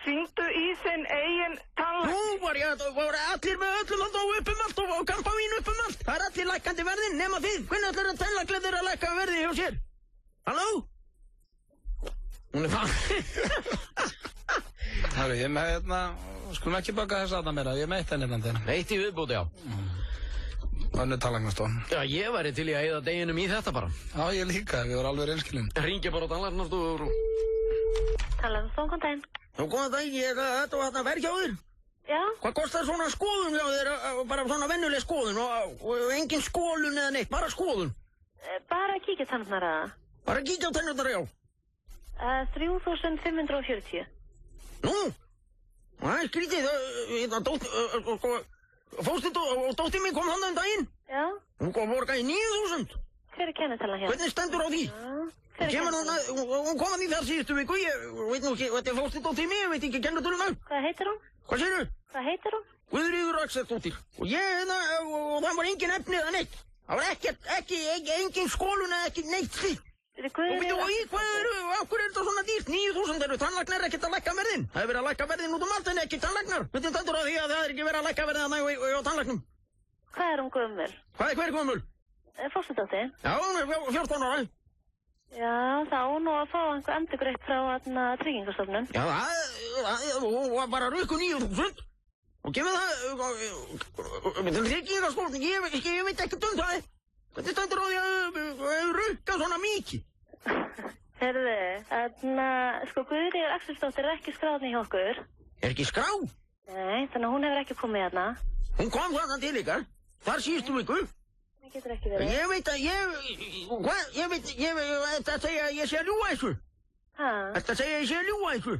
Hringdu í þinn eigin tannlækni. Nú var allir með öllum alltaf upp allt og Kampavín upp allt. Það allir lækkandi verðin nema þið. Hvernig ætlar að tannlæknarnir að lækka verðið hjá sér? Halló? Hún farin. Herru, ég með skulum ekki baka þess aðna meira, ég með eitt enn þeim. Eitt í viðbót, já. Önnur tannlæknastofan. Já, ég væri til í að eyða deginum í þetta bara. Já, ég líka, við vorum alveg reynskilin. Hringja bara á tannlæknastofur. Tannlæknastofan, góðan daginn. Nú, góðan daginn, þetta var þarna verð hjá þér? Já. Hvað kostar svona skoðun hjá þér, bara svona venjuleg skoðun og engin skólun eða neitt, bara skoðun? Bara kíkja tannarnar eða? Bara kíkja tannarnar, já. 3.540. Nú, það er skrítið, dóttir mín kom þannig daginn. Já. Hún kom að borga í 9.000. Hver er kennitalan hérna? Hvernig stendur á því? Hún kom að því þar síðustu viku, ég veit nú ekki, þetta er fóstudóttir mín, ég veit ekki kennitöluna. Hvað heitir hún? Hvað segirðu? Hvað heitir hún? Guðríður Axelsdóttir. Og það var engin efni eða neitt. Það var engin skólun eða ekki neitt slíkt. Og okkur er þetta svona dýrt? 9.000 eru tannlæknar ekkert að lækka verðin. Það er verið að lækka verðin út allt en ekki tannlæknar. Hvernig stendur á því að það er ekki verið að lækka verðin á tannlæknum? Hvað er hún gömul? Hver er gömul? Fóstudóttir. Já, hún er 14 ára. Já, það á nú að fá einhver endurgreitt frá Tryggingastofnun. Já, hún var bara rukku 9.000. Og gefið það, Tryggingastofnun, ég veit ekkert það. Hvernig stendur á því að rukka svona mikið? Herðu, sko Guðríður Axelsdóttir er ekki skráðni hjá okkur. Er ekki skrá? Nei, þannig að hún hefur ekki komið hérna. Hún kom þarna til ykkar, þar síðustu viku. Það getur ekki verið. Ég veit að þetta segja að ég sé að ljúga þessu. Hæ? Þetta segja að ég sé að ljúga þessu.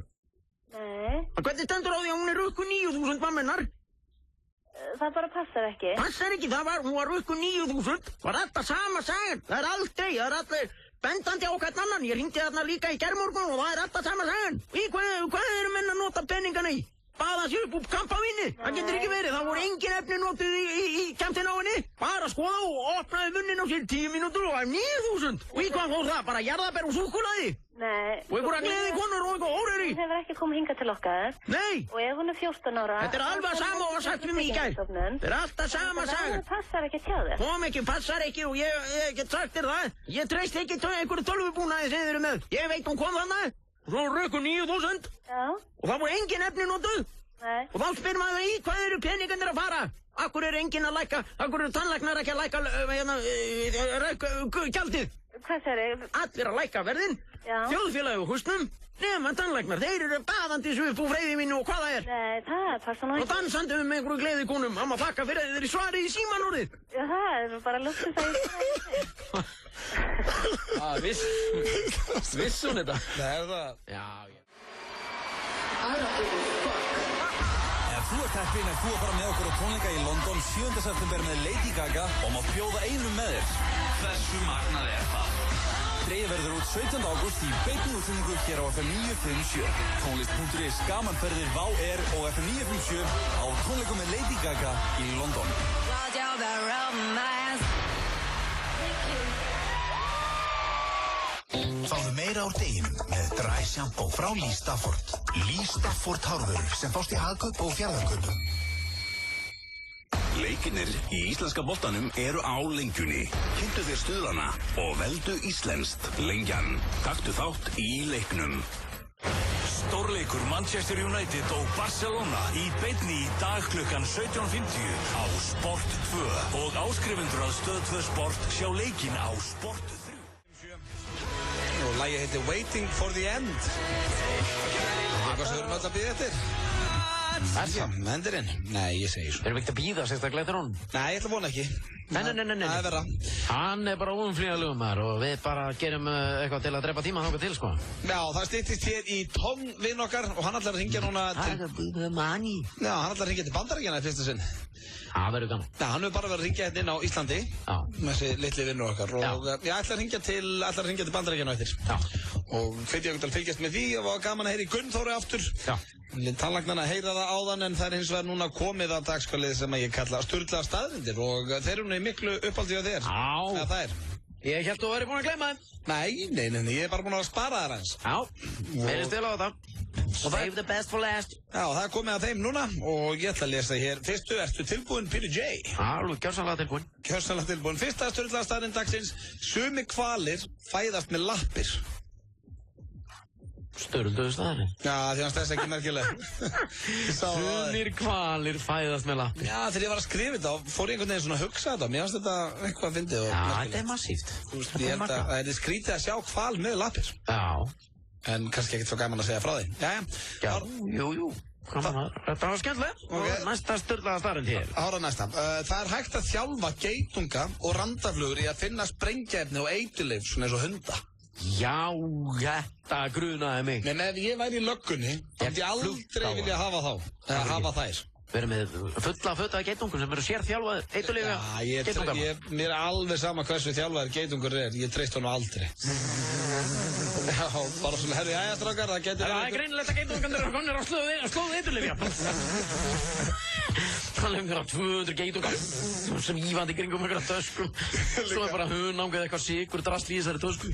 Nei. Hvernig stendur á því að hún er rukku 9.000 mammennar? Það bara passar ekki. Passar ekki, hún var rukku 9.000. Var alltaf sama sagan. Það er allir bendandi á hvern annan. Ég hringdi þarna líka í gærmorgun og það er alltaf sama sagan. Hvað eru menn að nota peningana í? Baða sér upp úr kampavíni? Það getur ekki verið. Það voru engin efni notuð í kemtinn á henni. Bara skoða og opnaði munnin á sér 10 mínútur og það er 9.000. Og í hvað fór það? Bara jarðarber og súkkulaði? Nei. Og einhverja gleði konur og eitthvað óreiri? Hún hefur ekki komið hingað til okkar. Nei. Og ef hún er 14 ára... Þetta er alveg sama og var sagt við mig í gær. Þetta er alltaf sama sagan. Það passar ekki hjá þér. Kom ekki, passar ekki og ég get sagt þér það. Ég treyst ekki einhverju tölvubúnaði sem þið eru með. Ég veit hún kom þannig. Og svo rökkur 9.000. Já. Og það voru engin efni notuð. Nei. Og þá spyr maður í hvað eru peningarnir að fara? Akkur er engin að lækka, akkur eru tannlæknar ekki að lækka gjaldið? Hvað segir þið? Allir að lækka verðin. Já. Þjóðfélagi og húsnum. Nema tannlæknar, þeir eru baðandi svo upp úr freyði mínu og hvað það er. Nei, það passar nú ekki. Og dansandi með einhverju gleði konum. Hann má þakka fyrir að þeir eru svarið í símanúrið. Já, það er bara luktið það í símanúrið. Viss hún þetta? Það er það. Já. Ef þú ert heppinn að fara með okkur á tónleika í London 7. september með Lady Gaga og má bjóða einum með þér. Hversu magnað er það? Dregið verður út 17. ágúst í beinni útsendingu hér á FM 957. Tónlist.is, gamanferðir, Vá Air og FM 957 á tónleikum með Lady Gaga í London. Fáðu meira úr deginum með Dry Shampoo frá Lee Stafford. Lee Stafford hárvörur sem fást í Hagkaup og Fjarðarkaupum. Leikirnir í íslenska boltanum eru á Lengjunni. Kynntu þér stuðlana og veldu íslenskt. Lengjan. Taktu þátt í leiknum. Stórleikur Manchester United og Barcelona í beinni í dag klukkan 17:50 á Sport 2 og áskrifundur að Stöð 2 Sport sjá leikinn á Sport 3. Og lagið heitir Waiting for the End. Eitthvað sem við erum öll að bíða eftir. Endurinn? Nei, ég segi svo. Erum við ekkert að bíða sérstaklega eftir honum? Nei, ég ætla að vona ekki. Nei. Það er verra. Hann er bara óumflýjanlegur maður og við bara gerum eitthvað til að drepa tíma þangað til, sko. Já, það styttist hér í Tom vinn okkar og hann ætlar að hringja núna til... Já, hann ætlar að hringja til Bandaríkjanna í fyrsta sinn. Það verður gaman. Já, hann hefur bara verið að hringja hérna inn á Íslandi. Já. Með þessi litli vinnur okkar. Og ég ætla að hringja til Bandaríkjanna eftir. Já. Og hvetja ykkur til að fylgjast með því og var gaman að heyra í Gunnþóri aftur. Já. Tannlæknarna heyra það áðan en það er hins vegar núna komið af dagskvalið sem ég kalla Sturlaðar staðreyndir og þeir eru nú í miklu uppáldi á þér. Já. Eða það er. Ég hélt þú væri búin að gleyma þeim. Nei, ég er bara búin að spara þær hans. Já, verið stila á þetta. Save the best for last. Já, það er komið að þeim núna og ég ætla að lesa hér. Fyrstu, ertu tilbúin, Peter J? Alveg, gjörsamlega tilbúin. Gjörsamlega tilbúin. Fyrsta sturlaða staðreynd dagsins. Sumi hvalir fæðast með lappir. Sturluðu staðarinn. Já, því hans þess ekki merkilega. Sumir hvalir fæðast með lappir. Já, þegar ég var að skrifa þetta, fór ég einhvern veginn svona að hugsa þetta. Mér fannst þetta eitthvað að fyndið og merkilegt. Já, þetta er massíft. Ég held að það er skrítið að sjá hval með lappir. Já. En kannski ekkert svo gaman að segja frá því. Já, jú. Þetta var skemmtilegt. Og næsta sturlaða staðreynd hér. Hára næsta. Það er hægt að þjálfa geitunga og randaflugur í að finna sprengefni og eiturlyf, svona eins og hunda. Já, þetta grunaði mig. Men ef ég væri í löggunni, þá myndi ég aldrei vilja hafa þá. Eða hafa þær. Verið með fulla geitungum sem eru sérþjálfaðir eiturlyfja geitungar. Mér er alveg sama hversu þjálfaðir geitungur er. Ég treyst honum aldrei. Já, bara svona, herru, jæja, strákar, það getur... Það er greinilegt að geitungarnir eru komnir á slóð eiturlyfja. Það er 200 geitungar sem ívandi kringum einhverja töskum. Svo er bara hunang eða eitthvað sigur drasl í þessari tösku.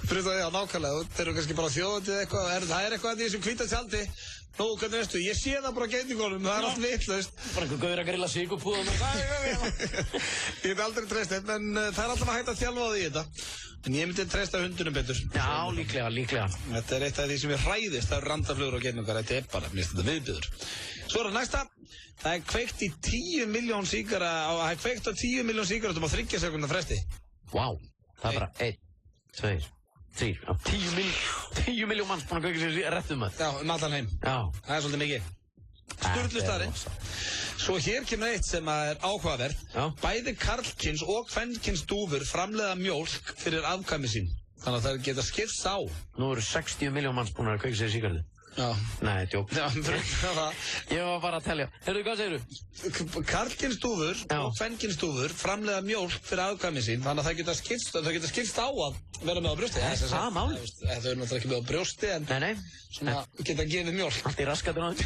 Fyrir það, já, nákvæmlega. Þeir eru kannski bara þjóðandi eitthvað. Það er eitthvað að því sem hvíta tjaldi. Nú, hvernig veistu, ég sé það bara á geitungunum, það er allt vitlaust. Bara einhver gauður að grilla sigurpúðum. Ég hef aldrei treyst þeim, en það er alltaf hægt að þjálfa á því þetta. En ég myndi treysta hundunum betur. Já, líklega. Þetta er eitt af því sem ég hræðist, það eru randaflugur og geitungar, þetta er bara, mér finnst þetta viðbjöður. Svo er það næsta, það er kveikt í 10 miljón sígarettum á 30 sekúndna fresti. Vá, það er bara 1, 2, 3, 10 miljón manns búin að kveika sér réttum að. Já, allan heim. Já. Það er svolítið mikið. Sturlu staðreynd. Svo hér kemur eitt sem er áhugavert. Bæði karlkyns og kvenkyns dúfur framleiða mjólk fyrir afkvæmi sín. Þannig að það geta skipst á. Nú eru 60 miljón manns búin að kveika sér sígarettu. Já. Nei, djók. Ég var bara að telja. Heyrðu, hvað segirðu? Karlkyns dúfur og kvenkyns dúfur framleiða mjólk fyrir afkvæmi sín, þannig að það geta skipst á að vera með á brjósti. Það er máli. Það er náttúrulega ekki með á brjósti, en svona geta gefið mjólk. Allt í raskatinn á þeim.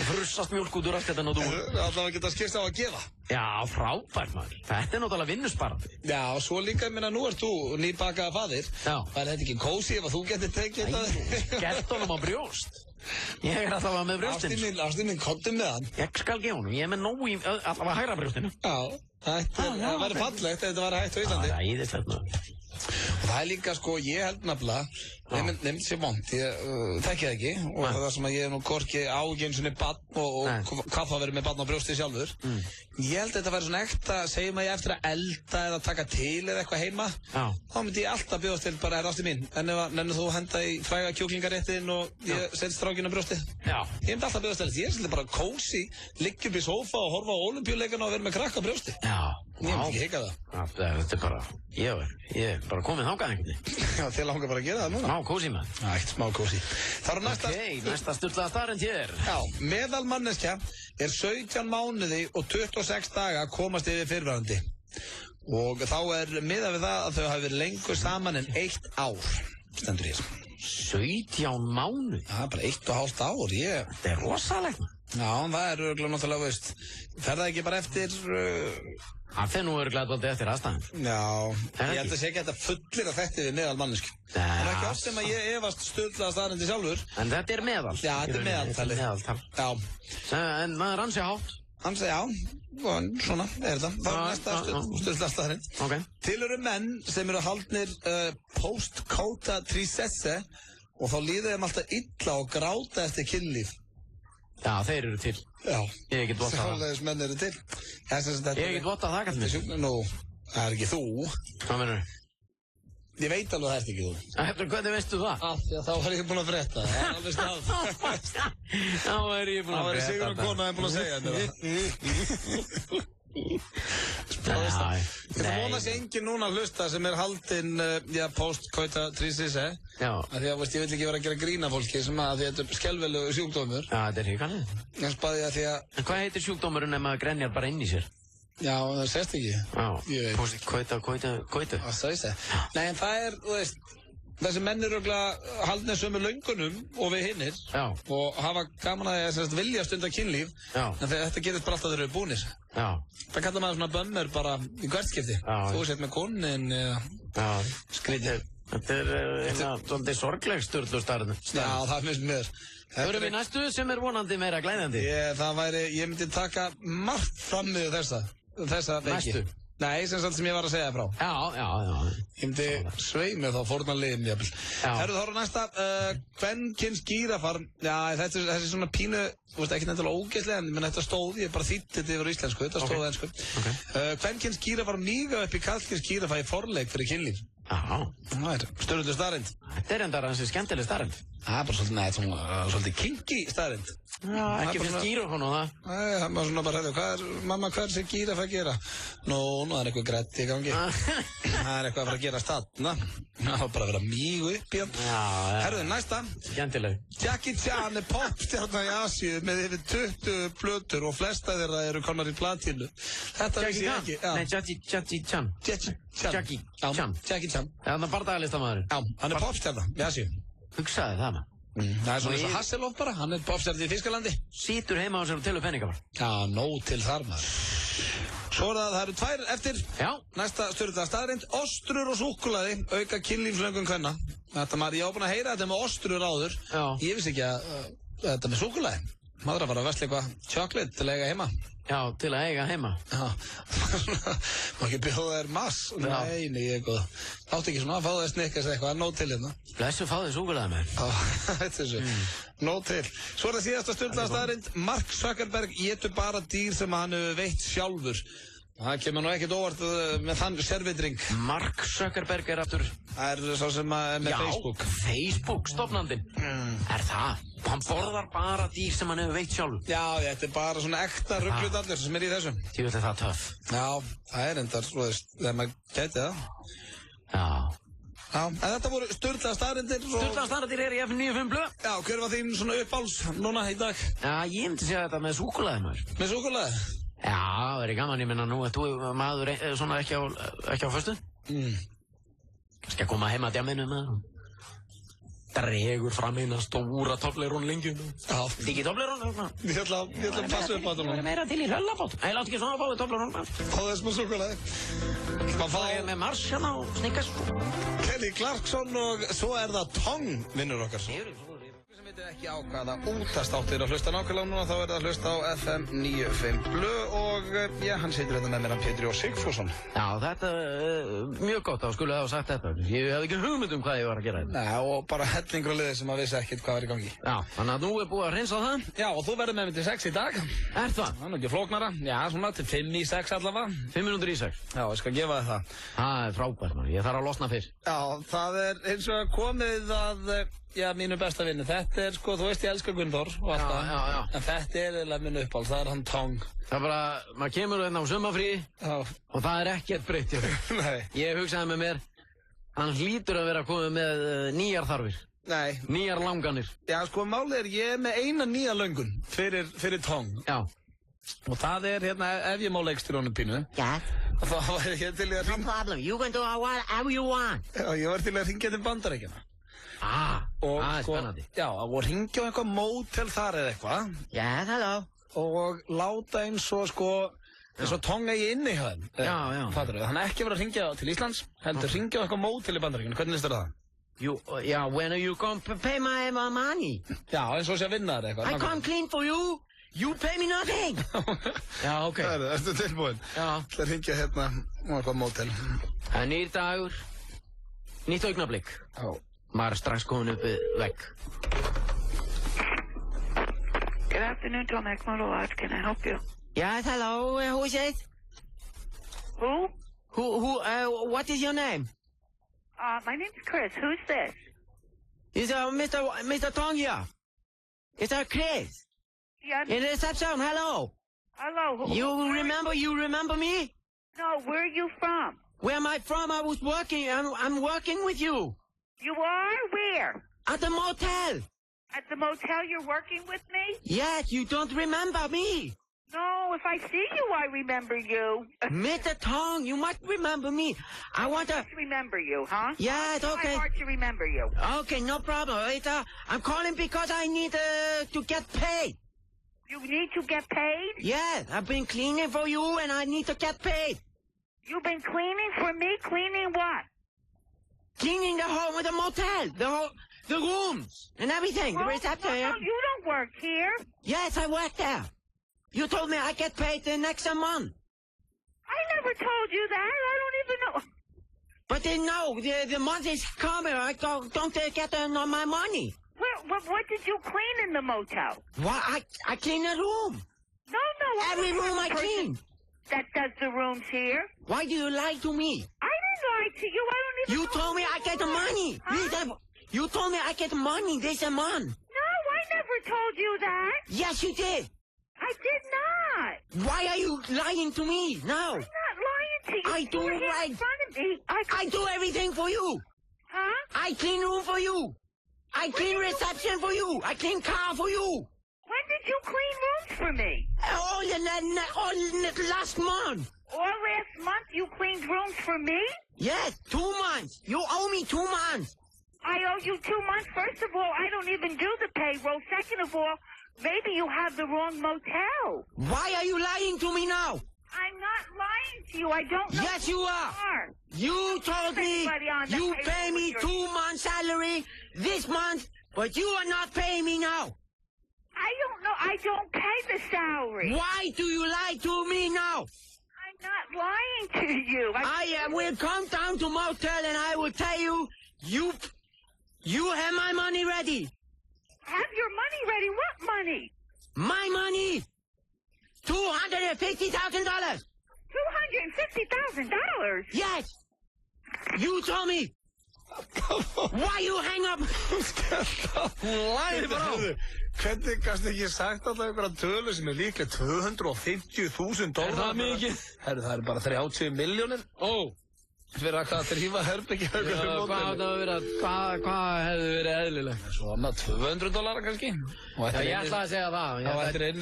Frussast mjólk út úr raskatinn á dúfur. Það geta skipst á að gefa. Já, frábært maður. Þetta er náttúrulega vinnusparandi. Já, og svo líka, minna, nú ert þú nýbakaða faðir. Já. Var þetta ekki kósí ef að þú getur tekið þetta? Gert honum á brjóst. Ég er alltaf með brjóstinn. Ástin minn, komdu með hann. Ég skal gefa honum. Ég er með nóg í alltaf að hægra brjóstinu. Já, það væri fallegt ef þetta væri hægt á Íslandi. Það er æðislegt maður. Og það er líka, sko, ég held nefnilega, nefnd sér vond, ég þekki það ekki, og það sem að ég er nú hvorki ágeinsunni barn og hvað það verið með barn á brjósti sjálfur. Ég held að þetta væri svona ekta, segjum að ég eftir að elda eða taka til eða eitthvað heima, þá myndi ég alltaf bjóðast til bara, ástin mín, nefnir þú henda í fræga kjúklingaréttin og ég set strákinn á brjósti. Já. Ég myndi alltaf bjóðast til, ég er svolítið bara kósi, liggja upp í sófa og horfa á Ólympíuleikana og vera með krakka á brjósti. Já. Ég myndi ekki hika það. Þetta er bara, ég er bara komið þangað einhvern veginn. Já, þið langar bara að gera það núna. Smá kósi maður. Ætt, smá kósi. Það er næsta... næsta sturlaða staðreynd hér. Já, meðalmanneskja er 17 mánuði og 26 daga að komast yfir fyrrverandi. Og þá er miðað við það að þau hafi verið lengur saman en 1 ár, stendur hér. 17 mánuði? Já, bara 1,5 ár, Þetta er rosalegt maður. Já, það er örgulega náttúrulega, veist, fer það ekki bara eftir... Það fer nú örgulega alltaf eftir aðstæðan. Já, ég held að sé ekki að þetta fullir að þetta við meðal mannesku. Það er ekki oft sem að ég efast sturlaða staðreyndir sjálfur. En þetta er meðal. Já, þetta er meðaltalið. Já. En maður ansi hátt. Ansi, já, svona er þetta. Það er næsta sturlaða staðreynd. Okay. Til eru menn sem eru haldnir post-coital tristesse og þá líður þeim alltaf illa og gráta eftir kynlíf. Já, þeir eru til. Já. Ég get vottað það. Sáleðis menn eru til. Ég get vottað það, kallið mér. Nú, það er ekki þú. Hvað mennur þú? Ég veit alveg að það er ekki þú. Hvernig veistu það? Af því að þá var ég búinn að frétta. Það er alveg stað. Þá er ég búinn að frétta. Þá var ég sigur að kona búinn að segja þetta. Það vona sér enginn núna að hlusta sem er haldinn post-coital tristesse. Já. Því að ég vil ekki vera að gera grína fólki sem að því að þetta er skelvelegu sjúkdómur. Já, þetta er hrikalegt. En spáði að því að... En hvað heitir sjúkdómurinn ef maður grenjar bara inn í sér? Já, það sést ekki. Já, post-coital. Það sést það. Nei, en það er, þú veist, þessi menn eru örugglega haldnir sömu löngunum og við hinnir og hafa gaman að vilja stunda kynlíf en þetta gerist bara alltaf þegar þeir eru búnir. Það kallar maður svona bömmur bara í hvert skipti. Þú sett með konin skrítið. Þetta svolítið sorgleg Sturlu staðreynd. Já, það finnst mér. Förum við næstu sem vonandi meira glæðandi? Ég myndi taka margt fram með þessa veiki. Næstu? Nei, sem ég var að segja frá. Já. Ég myndi sveimi þá fórnarliðin jafnvel. Herru, þá erum næsta, kvenkyns gírafar. Já, þessi svona pínu, þú veist, ekki nefnilega ógeðslega, en þetta stóð, ég bara þýtti þetta yfir íslensku, þetta stóð ensku. Kvenkyns gírafar míga upp í karlkyns gírafa í forleik fyrir kynlíf. Það sturlundur staðreynd. Þetta endar hansi skemmtileg staðreynd. Það bara svolítið kinky staðreynd. Já, ekki finnst gírafan á það. Nei, það var svona bara, mamma, hvað er gírafa að gera? Nú, það er eitthvað grætt í gangi. Það er eitthvað að fara að gera stanna. Það var bara að vera mígu upp í hann. Herðu, næsta. Skemmtileg. Jackie Chan er popstjarna í Asíu með yfir 20 plötur og flesta þeirra eru komnar í platínu. Þetta vissi ég ekki. Nei, Jackie Chan. Jackie Chan. Þannig að bardagalistamæðurinn. Já, hann er popstjarna í Asíu. Hugsaði það maður. Það er svona eins og Hasselhoff bara, hann er popstjarni í Þýskalandi. Sýtur heima á sér og telur peninga bara. Já, nóg til þar maður. Svo það eru 2 eftir. Já. Næsta sturlaða staðreynd, ostrur og súkkulaði auka kynlífslöngun kvenna. Þetta maður, ég á búin að heyra þetta með ostrur áður. Já. Ég vissi ekki að þetta með súkkulaði. Maður að fara að versla eitthvað chocolate til að eiga heima. Já, til að eiga heima. Já. Má ekki bjóða þér mass? Nei, ég er góð. Áttu ekki svona að fá þér Snickers eitthvað, nóg til hérna. Blessu fá þér súkkulaði með. Já, þetta er svo. Nóg til. Svo er það síðasta sturlaða staðreynd. Mark Zuckerberg étur bara dýr sem hann hefur veitt sjálfur. Það kemur nú ekkert óvart með þann servitring. Mark Zuckerberg er aftur. Það er svo sem er með Facebook. Já, Facebook, stofnandinn. Er það? Hann borðar bara dýr sem hann hefur veitt sjálfur. Já, þetta er bara svona ekta rugludallur sem er í þessum. Ég veit að það er töff. Já, það er endar, þú veist, þegar maður gæti það. Já. Já, en þetta voru sturlaða staðreyndir. Sturlaða staðreyndir er í F95 blöð. Já, hver var þín svona uppáls núna í dag? Já, ég myndi segja þetta með súkkulaði maður. Með súkkulaði? Já, það er gaman, ég minna nú að þú maður svona ekki á föstu. Skal koma heim að djaminu maður. Dregur fram eina stóra Toblerón lengjum. Já. Ekki Toblerón? Ég ætla að passa upp á þetta núna. Það er meira til í hröllabót. Nei, látt ekki svona að fáið Toblerón maður. Fáðu þess með súkkulaði. Það er með Mars hérna og Snickers. Kelly Clarkson og svo er það Tong, vinnur okkar. Sem veitir ekki á hvaða útastáttir að hlusta nákvæmlega núna, þá er það að hlusta á FM 95 blöð og hann situr þetta með mér að Pétur Jó Sigfússon. Já, þetta er mjög gott að skulle hafa sagt þetta. Ég hef ekki hugmynd hvað ég var að gera þetta. Nei, og bara hellingur að liði sem að vissi ekkert hvað var í gangi. Já, þannig að nú er búið að hreinsa það. Já, og þú verður með mig til 6 í dag. Er það? Það er ekki flóknara. Já, svona til 5 í 6 allavega. 5 minútur í 6. Já, ég skal gefa þér það. Það er frábært, man. Ég þarf að losna fyrr. Já, það er eins og komið að, já, mínu besta vinnu. Þetta er, sko, þú veist ég elska Gunndór og allt það. Já. En þetta er eiginlega minn uppáhalds, það er hann Tong. Það er bara, maður kemur hérna á sumarfrí og það er ekkert breytt hjá þér. Nei. Ég hugsaði með mér, hann hlýtur að vera komið með nýjar þarfir. Nei. Nýjar langanir. Já, sko, málið er, ég er með eina nýja löngun fyrir Tong. Já. Og það er hérna, ef ég má leikstýra pínu. Já. Þá var ég til í að No problem, you can do whatever you want. Já, ég var til að hringja til Bandaríkjanna. Það er spennandi. Já, og hringja á eitthvað mótel þar eða eitthvað. Yes, hello. Og láta eins og Tong eigi inni hjá þeim. Já. Fattur þau, þannig ekki vera að hringja til Íslands, heldur hringja á eitthvað mótel í Bandaríkjanna. Hvernig listur það? When are you going to pay my money? Já, eins og sé að vinna þér eitthvað. I come clean for you. You pay me nothing. Já, ok. Það er tilbúin. Já. Það er hringja hérna á eitthvað mótel. Það er nýr dagur, nýtt augnablik. Já. Maður er strax komin upp við vegg. Good afternoon, Tom Ekman Lodge. Can I help you? Yes, hello. Who is it? Who? What is your name? My name's Chris. Who's this? Is Mr. Tong here? Is that Chris? Yeah. In the reception, hello. Hello. You remember me? No, where are you from? Where am I from? I was working. I'm working with you. You are? Where? At the motel. At the motel you're working with me? Yes, you don't remember me. No, if I see you, I remember you. Mr. Tong, you must remember me. I want to remember you, huh? Yeah, it's okay. It's hard to remember you. Okay, no problem. I'm calling because I need to get paid. You need to get paid? Yes, I've been cleaning for you and I need to get paid. You've been cleaning for me? Cleaning what? Cleaning the home with the motel, the rooms and everything. The reception. No, you don't work here. Yes, I work there. You told me I get paid the next month. I never told you that. I don't even know. But no, the month is coming. I don't get my money. What did you clean in the motel? What? I clean the room. No. Every room I clean. That does the rooms here. Why do you lie to me? I didn't lie to you. I don't even know. You told me I get the money. Huh? You told me I get money this month. No, I never told you that. Yes, you did. I did not. Why are you lying to me now? I'm not lying to you. I do You're here right. in front of me. I do everything for you. Huh? I clean room for you. I clean reception for you. I clean car for you. When did you clean rooms for me? All last month. All last month you cleaned rooms for me? Yes, 2 months. You owe me 2 months. I owe you 2 months. First of all, I don't even do the payroll. Second of all, maybe you have the wrong motel. Why are you lying to me now? I'm not lying to you. I don't know. Yes, you are. You told me you pay me 2 months' salary this month, but you are not paying me now. I don't know. I don't pay the salary. Why do you lie to me now? I'm not lying to you. I will come down to motel and I will tell you, you have my money ready. Have your money ready? What money? My money. $250,000. $250,000? Yes. You told me. Why you hang up? Læri bara á. Hvernig kannst ekki sagt alltaf einhverja tölu sem líklega $250,000? Er það mikið? Herru, það bara 30 milljónir. Fyrir að þrífa herbyggja Hvað hefði verið eðlilegt? Svona $200 kannski. Ég ætlaði að segja það.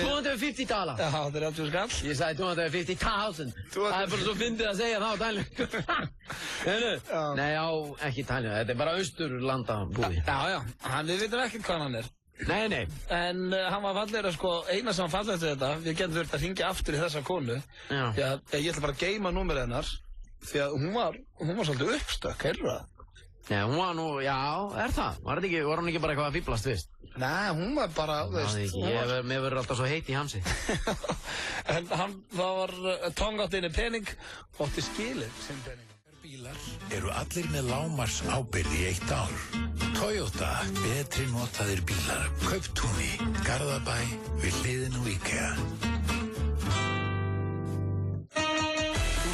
$250. Já, þetta 30 skall. Ég sagði 250,000. Það bara svo fyndið að segja það á dælinu. Nei, ekki dælinu. Þetta bara Austurlanda búi. Já. Við vitum ekkert hvað hann er. Nei. En hann var fallegri, eina sem hann fallegri þetta, við getum þurft að hringja aftur í þessa konu. Ég ætla bara að geyma númerið hennar. Því að hún var svolítið uppstökk, heyrðu það? Nei, hún var nú, já, er það? Var hún ekki bara eitthvað að fíblast, veist? Nei, hún var bara, veist... Mér verður alltaf svo heitt í hansi. En það var tóngátt inni pening og átti skilið sem pening. Bílar eru allir með lágmarks ábyrgð í 1 ár. Toyota, betri notaðir bílar. Kauptúni, Garðabæ, við hliðin og IKEA.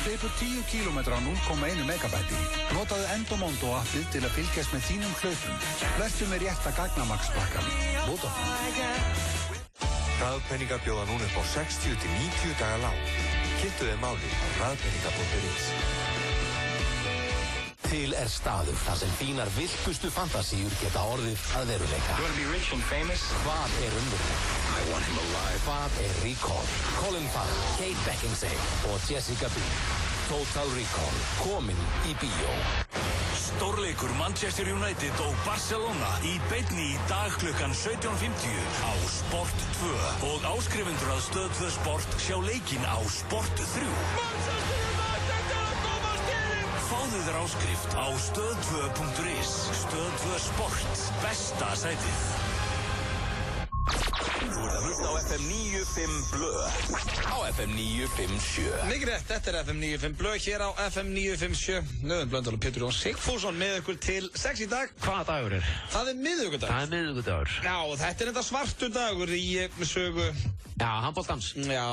Hleypur 10 km á 0,1 megabæti. Notaðu Endomondo appið til að fylgjast með þínum hlaupum. Vertu með rétta gagnamagspakkan. Vodafone. Hraðpeningar bjóða núna upp á 60-90 daga lán. Kynntu þeim málið á hraðpeningar.is. Til staður þar sem þínar viltustu fantasíur geta orðið að veruleika. You want to be rich and famous? Hvað raunverulegt? I want him alive. Hvað Recall? Colin Farrell, Kate Beckinsale og Jessica Biel. Total Recall, komin í bíó. Stórleikur Manchester United og Barcelona í beinni í dag klukkan 17:50 á Sport 2 og áskrifendur að Stöð 2 Sport sjá leikinn á Sport 3. Fáðu þér áskrift á stöð2.is. Stöð 2 Sport, besta sætið. Þú ert að hlusta á FM 95 Blöð. Á FM 957. Mikið rétt, þetta FM 95 Blöð hér á FM 957. Nöðun Blöndal og Pétur Jón Sigfússon með ykkur til 6 í dag. Hvaða dagur er? Það miðvikudagur. Það miðvikudagur. Já, þetta þetta svartur dagur í sögu. Já, handboltans. Já.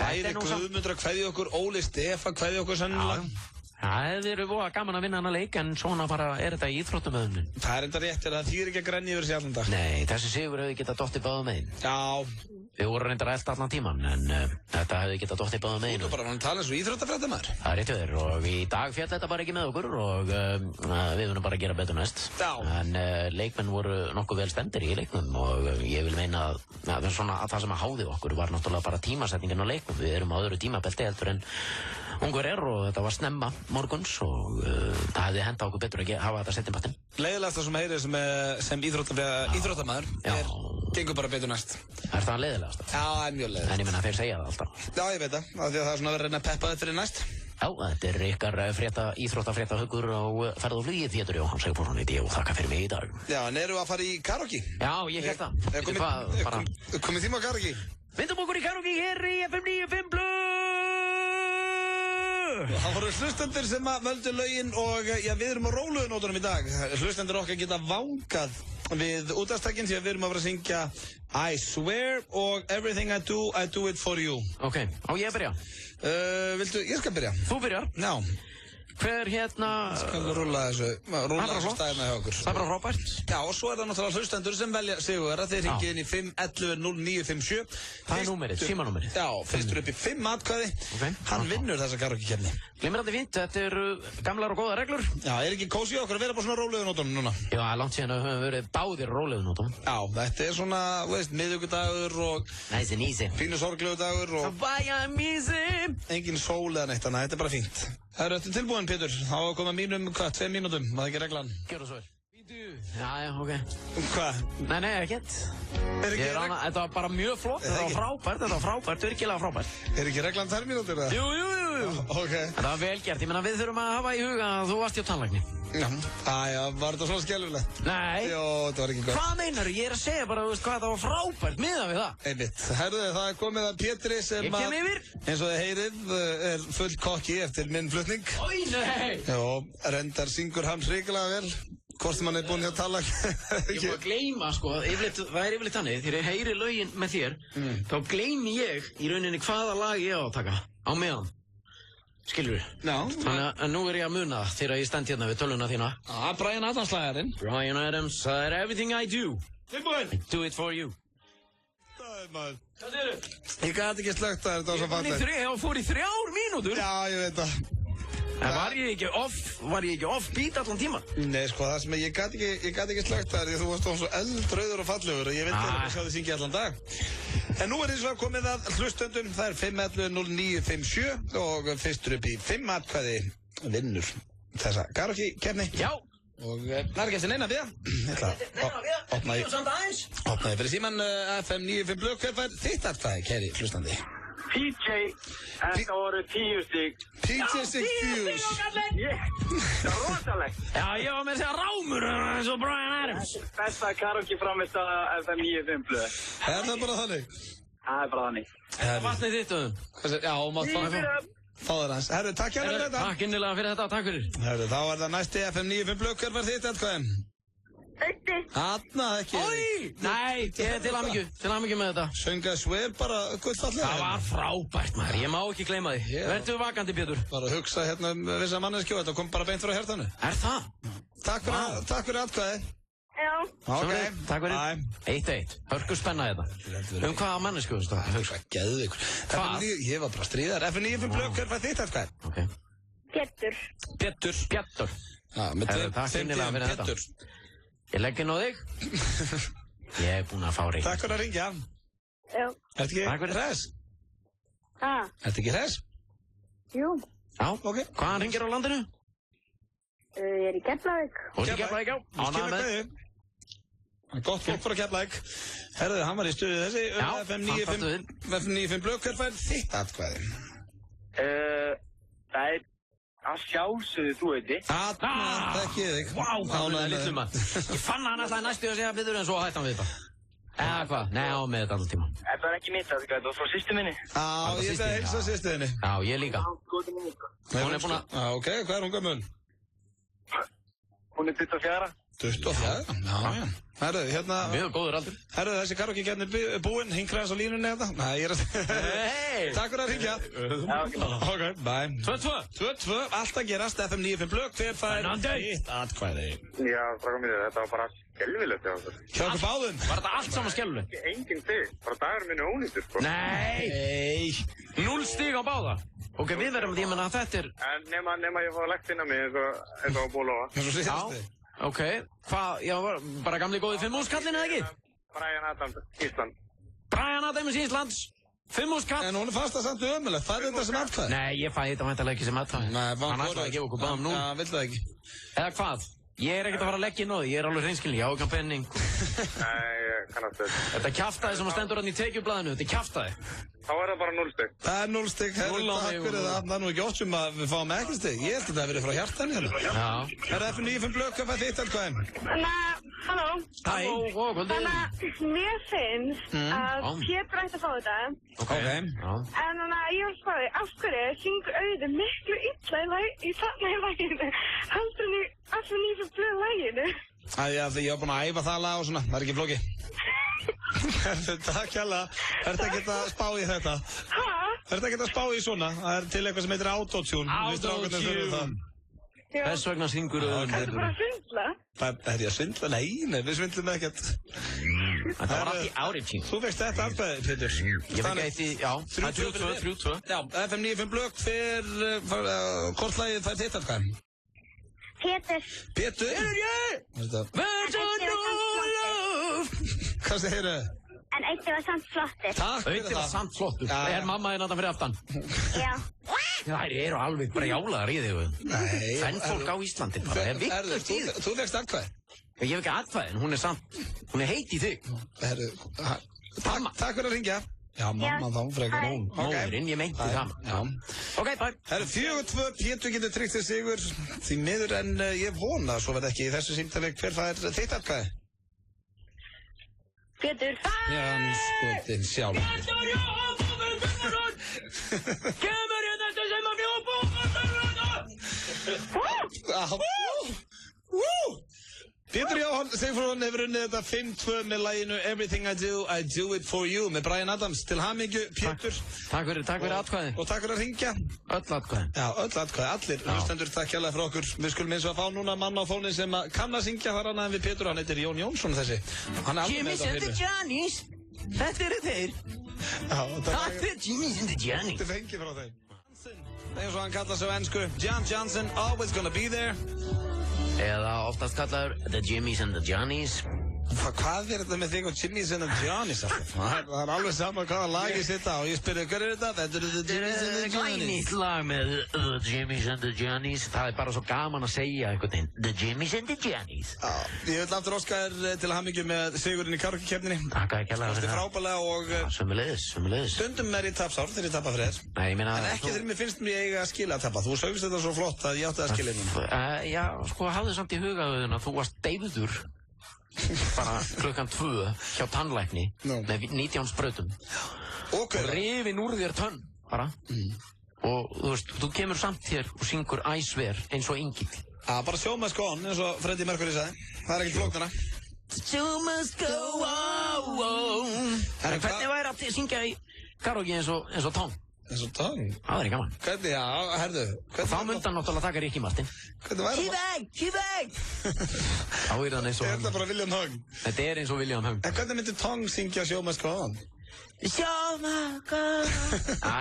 Bæði Guðmundur að kveðja okkur, Óli Stefa kveðja okkur sennilega. Það eru voða gaman að vinna hana leik, en svona bara er þetta í íþróttumöðunum. Það enda rétt, það þýðir ekki að grenja yfir sig allan dag. Nei, þessi sigur hefði getað dottið báðum megin. Já, Við vorum reyndar að elta allan tíman, en þetta hefði getað dottið báða meginu. Þú bara tala eins og íþróttafréttamaður. Það rétt hjá þér, og í dag fjall þetta bara ekki með okkur og við munum bara að gera betur næst. Já. En leikmenn voru nokkuð vel stendir í leiknum og ég vil meina að það sem að háði okkur var náttúrulega bara tímasetningin á leiknum. Við erum á öðru tímabelti heldur en ungur og þetta var snemma morguns og það hefði hentað okkur betur að hafa þetta setjumpartinn. Leiðilegast það sem heyrir sem íþróttamaður gengur bara betur næst. Er það leiðilegast? Já, það mjög leiðilegast. En ég menna þeir segja það alltaf. Já, ég veit það, af því að það svona verið að reyna að peppa þetta fyrir næst. Já, þetta ykkar íþróttafréttahaukur á ferð og flugi, Pétur Jóhann Sigurðsson heiti ég og þakka fyrir mig í dag. Já, en erum við að fara í karaoke? Já, ég held það. Komið tíma á karaoke? Vindum okkur í karaoke hér í FM 95 Blu! Það voru hlustendur sem að völdu lögin og við erum á róluðu nótunum í dag. Hlustendur okkar geta vangað við útastækinn því að við erum að fara að syngja I Swear og Everything I Do It For You. Ok, á ég að byrja? Ég skal byrja. Þú byrjar? Já. Hver Skal rúlla þessu stæðina hjá okkur. Það bara frábært. Já, og svo það náttúrulega hlustendur sem velja sigurvegara. Þeir hringið inn í 511-0957. Það númerið, símanúmerið. Já, fyrstur upp í 5 atkvæði. Hann vinnur þessa karaoke-keppni. Glimrandi fínt, þetta eru gamlar og góða reglur. Já, ekki kósí okkur að vera bara svona rólegur nótunum núna? Já, langt síðan að við höfum verið báðir rólegur nótunum. Já, þetta svona, miðvikudagur og nice and easy. Pínu sorglegu dagur og engin sól eða neitt, þannig að þetta er bara fínt. Það eru eftir tilbúin, Pétur. Þá koma mínum, 2 mínútum, var það ekki reglan? Gjörðu svo vel. Já, ok. Hvað? Nei, ekkert. Þetta var bara mjög flott, þetta var frábært, virkilega frábært. Er ekki reglan 2 mínútur það? Jú. Ok. Þetta var vel gert, ég menna við þurfum að hafa í huga að þú varst hjá tannlækni. Já, var þetta svona skelfilegt? Nei. Jó, þetta var ekki gott. Hvað meinar þú? Ég er að segja bara, þú veist hvað, það var frábært miðað við það. Einmitt. Herðu, það er komið að Pétri sem ég kem yfir. Eins og þið heyrið, er full kokki eftir minn flutning. Oj, nei. Jó, reyndar syngur hann hrikalega vel. Hvort sem hann er búinn hjá tala. Ég má gleyma, sko, það er yfirleitt þannig, þegar ég heyri lögin með þér, þá gleymi ég í rauninni hvaða lag ég á að taka á meðan. Skilur við? Já. Þannig að nú er ég að muna þegar ég stend hérna við töluna þína. Bryan Adams lagarinn. Bryan Adams, that everything I do. Tilbúin. I do it for you. Það er maður. Hvað segir þú? Ég gæti ekki slögt það, þetta var svo fallegt. Ég fór í 3 mínútur. Já, ég veit það. En var ég ekki off beat allan tíma? Nei, sko, það sem ég gæti ekki slögt það því þú varst svo eldrauður og fallegur og ég veit ekki að sjá þið syngja allan dag. En nú er eins og komið að hlustöndum, það er 511-0957 og fyrstur upp í 5 atkvæði vinnur þessa karaoke-keppni. Já. Og það er ekki þessi neina við það. Ég ætla að opnaði fyrir síman FM 95 Blu, hver fær þitt atkvæði, kæri hlustandi? PJ, þetta voru 10 stig. PJ Sig Fuse. Það er rosalegt. Já, ég var með að segja rámur eins og Bryan Adams. Besta karaoke framist að FM 95 Blu. Er það bara þannig? Það er bara þannig. Það vatnið þitt um. Já, mátt fá þér hans. Herru, takk hérna fyrir þetta. Takk innilega fyrir þetta, takk fyrir. Herru, þá er það næsti FM 95 Blu, hver var þitt atkvæði? Ötti. Hanna, ekki. Ói! Nei, til hamingju með þetta. Sönga Swear bara gullfallega. Það var frábært maður, ég má ekki gleyma því. Vertu vakandi, Pétur. Bara hugsa hérna vissa manneskju, þetta kom bara beint frá hjartanu. Er það? Takk fyrir atkvæði. Já. Ok. Takk fyrir. 1-1. Hörku spenna þetta. Hvaða mannesku þú veist það? Geðvikur. Hvað? Ég var bara stríðar. FM 95 Blu, hver fær þitt atkvæði? Ok. Pétur. Já, með takk innilega fyrir þetta. Ég legg inn á þig. Ég hef búinn að fá reyn. Takk fyrir að ringja. Já. Ertu ekki hress? Ertu ekki hress? Jú. Já, ok. Hvaðan ringir á landinu? Ég er í Keflavík. Þú ert í Keflavík, já. Ánægður með þig. Gott fólk fyrir Keflavík. Herðu, hann var í stuði þessi. Já, FM 95 Blu, hver fær þitt atkvæði? Það er að sjálfsögðu þú heiti. Þekki ég þig. Vá, það er litlu mann. Ég fann hann alltaf næstu að segja Pétur en svo hætti hann við bara. Eða hvað? Nei, á með þetta allan tíma. Þetta var ekki mitt atkvæði, þetta var frá systur minni. Já, ég ætla að heilsa systurðinni. Já, ég líka. Hún er búin að... Ok, hvað er hún gömul? Hún er 24. 24, já. Herru, hérna... Mjög góður aldur. Herru, þessi karaoke-keppni búinn, hinkraðans á línunni þetta. Nei, ég er að... Hey! Takk fyrir að hringja. Ok, bye. 2-2, allt að gerast, FM 95 blökk, hver fær þitt atkvæði? Já, strákar mínir, þetta var bara skelfilegt hjá okkur. Hjá okkur báðum? Var þetta allt saman skelfilegt? Engin stig, bara dagur minni ónýttur, sko. Nei! 0 stig á báða. Ok, við verðum því að þetta er... En nema ég fá lagt inn á mig eins og bólofa. Já. Ok, hvað, já, bara gamli góði 5.000 kallinn eða ekki? Brian Adams, Ísland. Brian Adams, Íslands, 5.000 kall. En hún fannst það samt ömulegt, færði þetta sem atkvæði? Nei, ég fæði þetta væntanlega ekki sem atkvæði. Nei, hann ætlaði að gefa okkur báðum 0. Já, vill það ekki. Eða hvað? Ég er ekkert að fara að leggja inn á því, ég er alveg hreinskilin, ég á ekki penning. Nei, ég kannast þetta. Þetta er kjaftaði sem stendur hann í tekjublaðinu, þetta er kjaftaði. Þá er það bara 0 stig. Það er 0 stig, herru, takk fyrir það. Það er nú ekki oft sem að við fáum ekki stig. Ég held að það hefur verið frá hjartan hérna. Já. Herru, FM 95 blökk, hvað fær þitt atkvæði? Halló. Hæ. Þannig að mér finnst að Pétur ætti að fá þetta. Ok. En þannig að ég vil spá því, af hverju syngur Auður miklu illa í þarna í laginu, heldur en í FM 95 blökk laginu? Já, því ég var búinn að æfa það lag og svona, það er ekki flókið. Takk hérlega. Ertu ekki að spá í þetta? Hæ? Ertu ekki að spá í svona? Það er til eitthvað sem heitir autotune. Autotune. Þess vegna syngur Auður. Það er bara að svindla. Er ég að svindla? Nei, við svindlum ekkert. Þetta var allt í Audition. Þú fegst þetta atkvæði, Pétur. Ég fekk eitt í, já, 3-2. Já, FM 95 blökk hvort lagið fær þitt atkvæði? Pétur. Pétur? Pétur, ég! There's a new love. Hvað segir þau? En Auður var samt flottur. Takk fyrir það. Auður var samt flottur. Er mamma þín þarna fyrir aftan? Já. Þær eru alveg brjálaðar í þig. Nei. Fennfólk á Íslandi bara er vittust í þig. Þú fegst atkvæði? Ég hef ekki atkvæði, en hún er samt, hún er heit í þig. Takk fyrir að ringja. Já, mamma þá frekar hún. Móðurinn, ég meinti það. Já. Ok, bye. Herru, 4-2, Pétur getur tryggt þér sigur því miður, en ég vona svo verð ekki í þessu símtali. Hver fær þitt atkvæði? Pétur. Janskotin sjálf. Kemur hérna þetta sem að mjópa. Pétur Jóhann Sigfússon hefur unnið þetta 5-2 með laginu Everything I Do It For You með Brian Adams. Til hamingju, Pétur. Takk fyrir atkvæði. Og takk fyrir að ringja. Öll atkvæði. Já, öll atkvæði, allir. Hlustendur, takk hérlega fyrir okkur. Við skulum eins og að fá núna mann á fóni sem kann að syngja þar annað en við Pétur. Hann heitir Jón Jónsson þessi. Jimmy's and the Johnnies. Þetta eru þeir. Takk fyrir Jimmy's and the Johnnies. Þetta fengi frá þeim. Eins og hann kallar sig á ensku. John Johnson, always gonna be there. Eða oftast kallaður The Jimmys and the Johnnies. Hvað er þetta með þig og Jimmys and the Johnnies alltaf? Það er alveg saman hvaða lagi sitta og ég spyrði, hver er þetta? Þetta eru The Jimmys and the Johnnies. Glænýtt lag með The Jimmys and the Johnnies. Það er bara svo gaman að segja einhvern veginn. The Jimmys and the Johnnies. Ég vil aftur óska þér til hamingju með sigurinn í karaoke-keppninni. Takk að kella fyrir það. Þetta er frábælega og... Sömuleiðis. Stundum er ég tapsár þegar ég tapa fyrir þér. Nei, ég meina... En ekki þegar mér finnst mér eiga að skila að tapa. Þú sögst þetta svo flott að ég átti að skila einum. Já, sko, hafðu samt í hugaðuðin að þú varst deyfður bara klukkan 2 hjá tannlækni með 19 sprautum og rifin úr þér tönn bara og þú veist, þú kemur samt hér og syngur I swear eins og engill. Bara show must go on eins og Freddie Mercury sagði. Það er ekkert flóknara. Show must go on. En hvernig væri að syngja í karaoke eins og Tom? Eins og Tom? Það er gaman. Hvernig, já, herðu. Þá myndi hann náttúrulega taka Ricky Martin. Hvernig væri það? T-Bag! Þá er hann eins og... Þetta er bara William Hung. Þetta er eins og William Hung. En hvernig myndi Tom syngja Show must go on? Show must go on.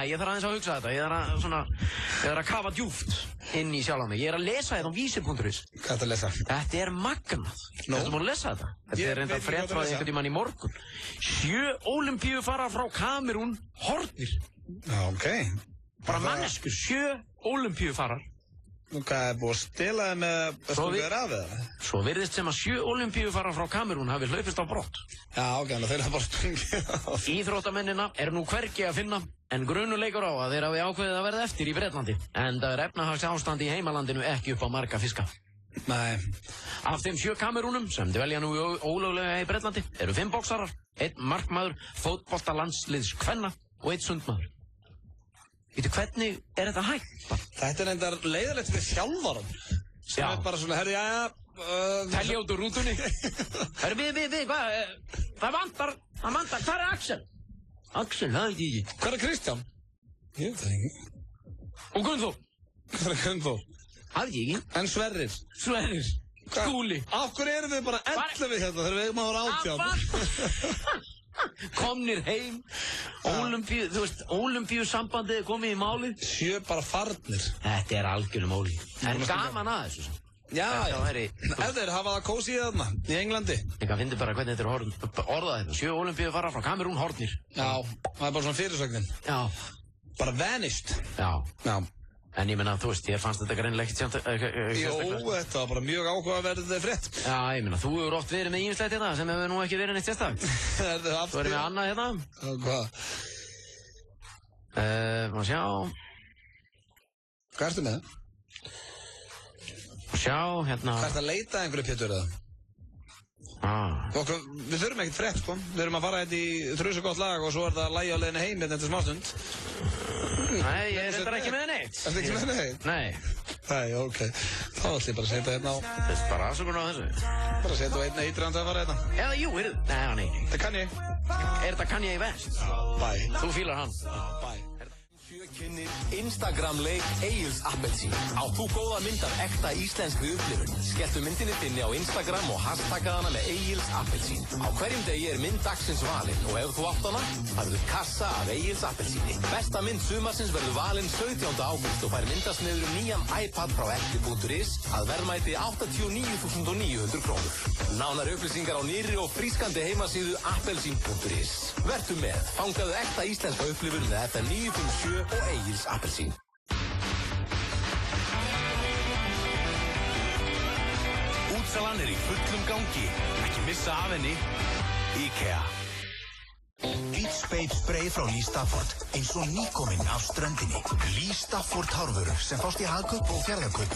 Ég þarf aðeins að hugsa þetta. Ég þarf að kafa djúpt inn í sjálf á mig. Ég er að lesa þetta á vísi.is. Hvað er að lesa? Þetta er magnað. Þetta er múin að lesa þetta. Þetta er reyndar frétt frá einhvern tímann í morgun. 7 ólympíufarar frá Kamerún horfnir. Já, ok. Bara manneskur, 7 ólympíufarar. Nú, hvað er búið að stela þeim með að stungja af eða? Svo virðist sem að 7 ólympíufarar frá Kamerún hafi hlaupist á brott. Já, ok, en þeir hafa bara stungið af. Íþróttamennina eru nú hvergi að finna, en grunuleikur á að þeir hafi ákveðið að verða eftir í Bretlandi. En það er efnahagsástand í heimalandinu ekki upp á marga fiska. Nei. Af þeim 7 Kamerúnum sem dvelja nú ólöglega í Bretlandi eru 5 boksarar, 1 markmaður, fótboltalandsliðs kvenna og 1 sundmaður. Veitu, hvernig er þetta hægt? Þetta er reyndar leiðilegt fyrir þjálfaran sem er bara svona, herri, telja út úr rútunni. Hvað? Það vantar, hvað er Axel? Axel, það veit ég ekki. Hvað er Kristján? Ég veit það ekki. Og Gunnþór? Hvað er Gunnþór? Það veit ég ekki. En Sverrir? Sverrir. Skúli. Af hverju erum við bara 11 hérna þegar við eigum að vera 18? Komnir heim, Ólympíusambandið er komið í málið. 7 bara farnir. Þetta er algjörnum óli. En gaman að þessu. Já, ef þeir hafa það kósið þarna, í Englandi. Ég kann finna bara hvernig þetta er orðað þetta. 7 Ólympíu fara frá Kamerún horfnir. Já, það er bara svona fyrirsögnin. Já. Bara vanished. Já. En ég menna, þú veist, ég fannst þetta greinlega ekkert sérstaklega. Jó, þetta var bara mjög áhugaverð frétt. Já, ég menna, þú hefur oft verið með ýmislegt hérna sem hefur nú ekki verið neitt sérstaklega. Þú verið með Anna hérna. Hvað? Má sjá. Hvað ertu með? Sjá, hérna. Hvað ertu að leita einhverju Pétur eða? Við þurfum ekkert frétt, sko. Við erum að fara hérna í þrjusu gott lag og svo er það lagi á leiðinni heim hérna eftir smástund. Nei, ég er þetta ekki með neitt. Ertu ekki með neitt? Nei. Nei, ok. Þá ætlum ég bara að setja hérna á. Það er bara aðsökun á þessu. Bara að setja á einn eitrand að fara hérna. Eða, jú, heyrðu. Nei. Það kann ég. Er þetta Kanye West? Bye. Þú fílar hann. Bye. Kynnir Instagram-leik Egils Appelsín. Átt þú góða mynd af ekta íslenskri upplifun? Skelltu myndinni þinni á Instagram og hashtagga hana með Egils Appelsín. Á hverjum degi er mynd dagsins valin og ef þú átt hana, hafðu kassa af Egils Appelsíni. Besta mynd sumarsins verður valin 17. ágúst og fær myndasmiður nýjan iPad frá epli.is að verðmæti 89.900 krónur. Nánar upplýsingar á nýrri og frískandi heimasíðu appelsín.is. Vertu með, fangaðu ekta íslenska upplifun með FM 957 og Egils Appelsín. Útsalan er í fullum gangi. Ekki missa af henni. IKEA. Beach Babe spray frá Lee Stafford. Eins og nýkominn af ströndinni. Lee Stafford hárvörur sem fást í Hagkaup og Fjarðarkaup.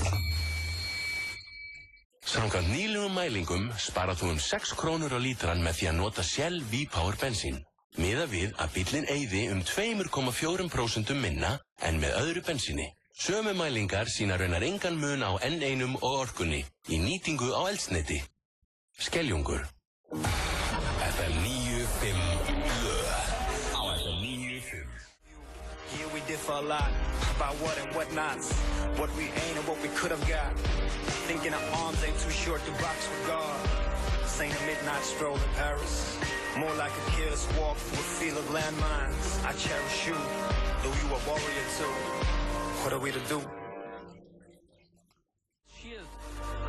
Samkvæmt nýlegum mælingum sparað þú 6 krónur á lítran með því að nota Shell V-Power bensín. Miðað við að bíllinn eyði 2,4% minna en með öðru bensíni. Sömu mælingar sýna raunar engan mun á N1 og orkunni í nýtingu á eldsneyti. Skeljungur. FM 95 á FM 95. Yeah, we differ a lot about what and what nots, what we ain't and what we could have got. Thinking our arms ain't too short to box with God. This ain't a midnight stroll in Paris. More like a careless walk through a field of landmines. I cherish you, though you a warrior too. What are we to do?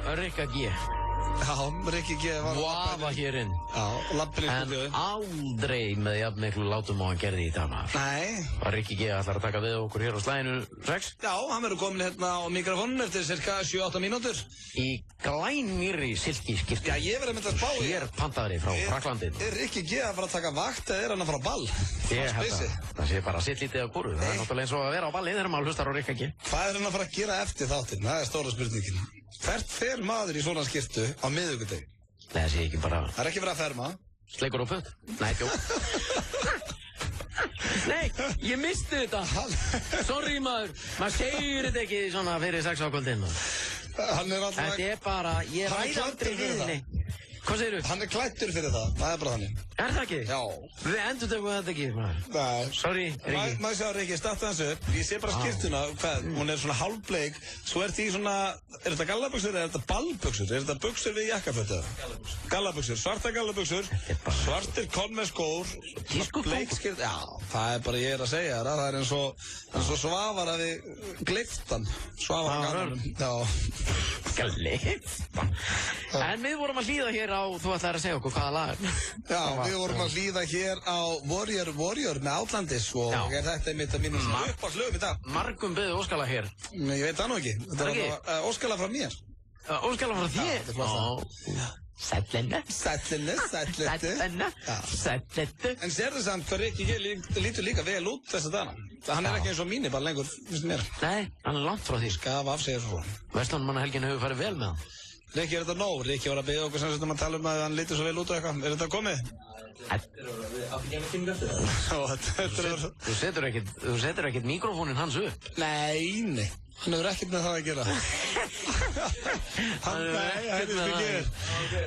Rikka G. Já, Rikki G var vafa hér inn. Já, lappinni en aldrei með jafn miklu látum á hann gerði í dag maður. Nei. Og Rikki G ætlar að taka við okkur hér á slæðinu 6. Já, hann verður komin hérna á mikrofónun eftir cirka 7-8 mínútur. Í glænýrri silkiskirtu. Já, ég verður að mynda að spá. Hér pantaðri frá Fraklandi. Er Rikki G að fara að taka vakt eða er hann að fara á ball? Ég held að það sé bara sitt lítið á kúru. Það er náttúrulega eins og að vera á balli þegar maður hlustar á Rikka G. Hvað er hann að fara að gera eftir þáttinn? Það er stóra spurningin. Hvert fer maður í svona skirtu á miðvikudegi? Nei, það sé ekki bara... Það er ekki verið að ferma. Sleikur og putt? Nei, djók. Nei, ég misti þetta. Sorry maður. Maður segir þetta ekki svona fyrir 6 á kvöldin. Þetta er bara, ég ræði aldrei við henni. Hvað segir þú? Hann er klæddur fyrir það. Það er bara þannig. Er það ekki? Já. Við endurtökum þetta ekki, maður. Nei. Sorry, Rikki. Maður sjá, Rikki, starta þessu upp. Ég sé bara skirtuna, hvað, hún er svona hálfbleik. Svo er því svona, er þetta gallabuxur eða er þetta ballbuxur? Er þetta buxur við jakkafötu? Gallabuxur, svarta gallabuxur, svartir Converse skór, bleik skirt. Já, það er bara, ég er að segja það. Það er eins og Svavar að við gleiftan. Svavar að gammalum. Já. Gleiftan. En við vorum að hlýða hér á, þú ætlaðir að segja okkur hvaða lag. Já, við vorum að hlýða hér á Warrior með Outlandis og er þetta einmitt að mínum uppáhaldslögum í dag. Margum beðið óskala hér. Ég veit það nú ekki. Þetta var óskala frá mér. Óskala frá þér? Já. Sætlenna. En sérðu samt hvað Rikki G lítur líka vel út þessa dana. Hann er ekki eins og mínu bara lengur, finnst mér. Nei, hann er langt frá því. Skaf af sig svo. Vestlandmannahelgin hefur farið vel með hann. Rikki, er þetta nóg? Rikki var að byggja okkur sem að tala um að hann lítur svo vel út og eitthvað. Er þetta komið? Þú setur ekkert mikrofónin hans upp. Nei, hann hefur ekkert með það að gera. Nei, það er sko ég.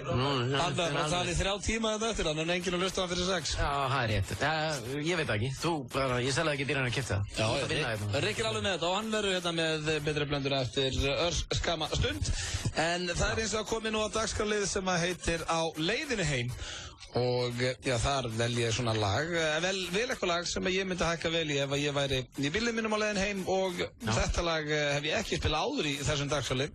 Hann var það í 3 tíma þetta eftir, hann enginn að hlusta hann fyrir 6. Já, það er rétt. Ég veit ekki, þú bara, ég selði ekki dýran að kipta það. Já, Rikki er alveg með þetta og hann verður hérna með betri blöndur eftir örskamma stund. En það er eins og að komið nú á dagskrárlið sem að heitir Á leiðinu heim. Og já, þar vel ég svona lag, vel eitthvað lag sem ég myndi hækka vel í ef ég væri í bílnum mínum á leiðin heim og þetta lag hef ég ekki spilað áður í þessum dagskrárlið.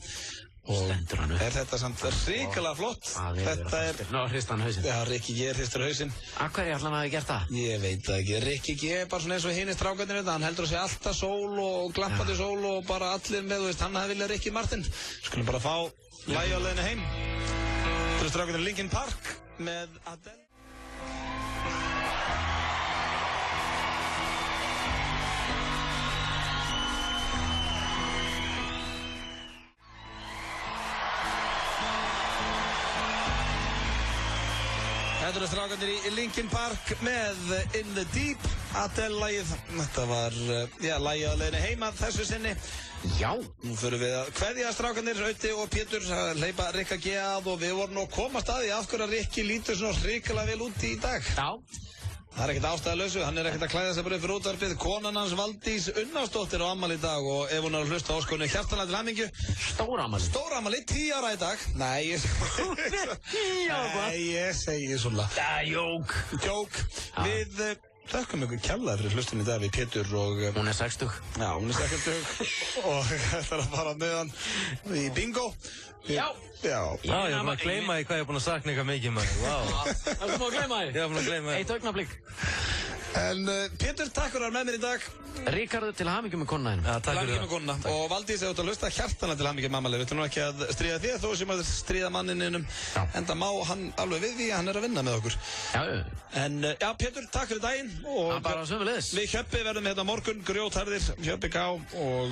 Og þetta samt hrikalega flott. Þetta Ná, hristar hann hausinn. Já, Rikki G hristur hausinn. Af hverju ætla hann hafi gert það? Ég veit það ekki. Rikki G er bara svona eins og hinir strákarnir þetta. Hann heldur að sé alltaf sól og glampandi sól og bara allir með, þú veist, hann hafi viljað Ricky Martin. Skulum bara fá lagi á leiðinu heim. Þetta eru strákarnir Linkin Park með Adele. Þetta eru strákarnir í Linkin Park með In the Deep, Adele-lagið. Þetta var, lagið á leiðinu heima þessu sinni. Já. Nú fyrir við að kveðja strákarnir, Auti og Pétur, að hleypa Rikka G að og við vorum nú að komast að því af hverju að Rikki lítur svona hrikalega vel út í dag. Já. Það er ekkert ástæðulausu, hann er ekkert að klæða sig bara upp fyrir útvarpið. Konan hans Valdís Unnarsdóttir á afmæli í dag og ef hún er að hlusta á óskunni hjartanlega til hamingju. Stór afmæli, 10 ára í dag. Nei, ég segi svona. Jók. Við þökkum ykkur kærlega fyrir hlustin í dag við Pétur og... Hún er 60. Já, hún er 60 og þetta er að fara með hann í bingo. Já. Ég er búinn að gleyma því hvað ég er búinn að sakna eitthvað mikið, maður. Vá. Það er búinn að gleyma því? Ég er búinn að gleyma því. Eitt augnablik. En Pétur, takk fyrir að vera með mér í dag. Ríkarður, til hamingju með konuna þína. Já, takk fyrir það. Með konuna. Og Valdís, ef þú ert að hlusta hjartanlega til hamingju mammaleg. Við ætlum nú ekki að stríða þér þó sem að stríða manninum. Enda má hann alveg við því að hann er að vinna með okkur. En já, Pétur, takk fyrir daginn. Og bara sömuleiðis. Við Hjöppi verðum hérna morgun, grjótharðir, Hjöppi K. Og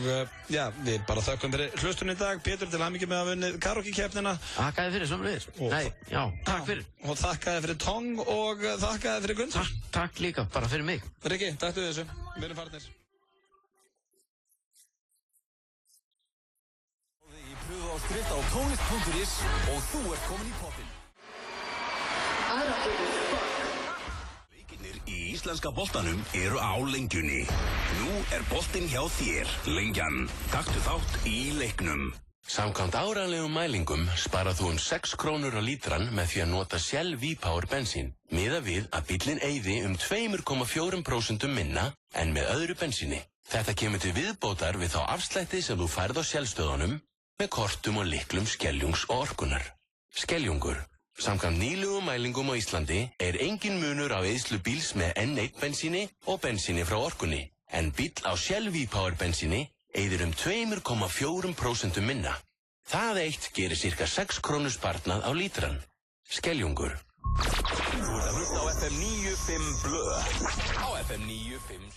já, við bara þökkum fyrir hlustun í dag. Pétur, til hamingju með að vinna karaoke-keppnina. Þakkaði fyrir, sömuleiðis. Nei, já, takk fyrir. Og þakkaði fyrir Tong og þakkaði fyrir Gunnþór. Takk líka, bara fyrir mig. Rikki, takk fyrir þessu. Við erum farnir. Í pröfu á skrift á tónlist.is og þú ert komin í poppin. Leikirnir í íslenska boltanum eru á Lengjunni. Nú er boltinn hjá þér, Lengjan. Taktu þátt í leiknum. Samkvæmt áreiðanlegum mælingum sparað þú 6 krónur á lítrann með því að nota Shell V-Power bensín. Miðað við að bíllinn eyði 2,4% minna en með öðru bensíni. Þetta kemur til viðbótar við þá afslætti sem þú færð á Shell-stöðunum með kortum og lyklum Skeljungs og Orkunnar. Skeljungur. Samkvæmt nýlegum mælingum á Íslandi er engin munur á eyðslu bíls með N1 bensíni og bensíni frá Orkunni. En bíll á Shell V-Power bensíni eyðir 2,4% minna. Það eitt gerir cirka 6 krónur sparnað á lítrann. Skeljungur. Þú ert að hlusta á FM 95 Blö. Á FM 95.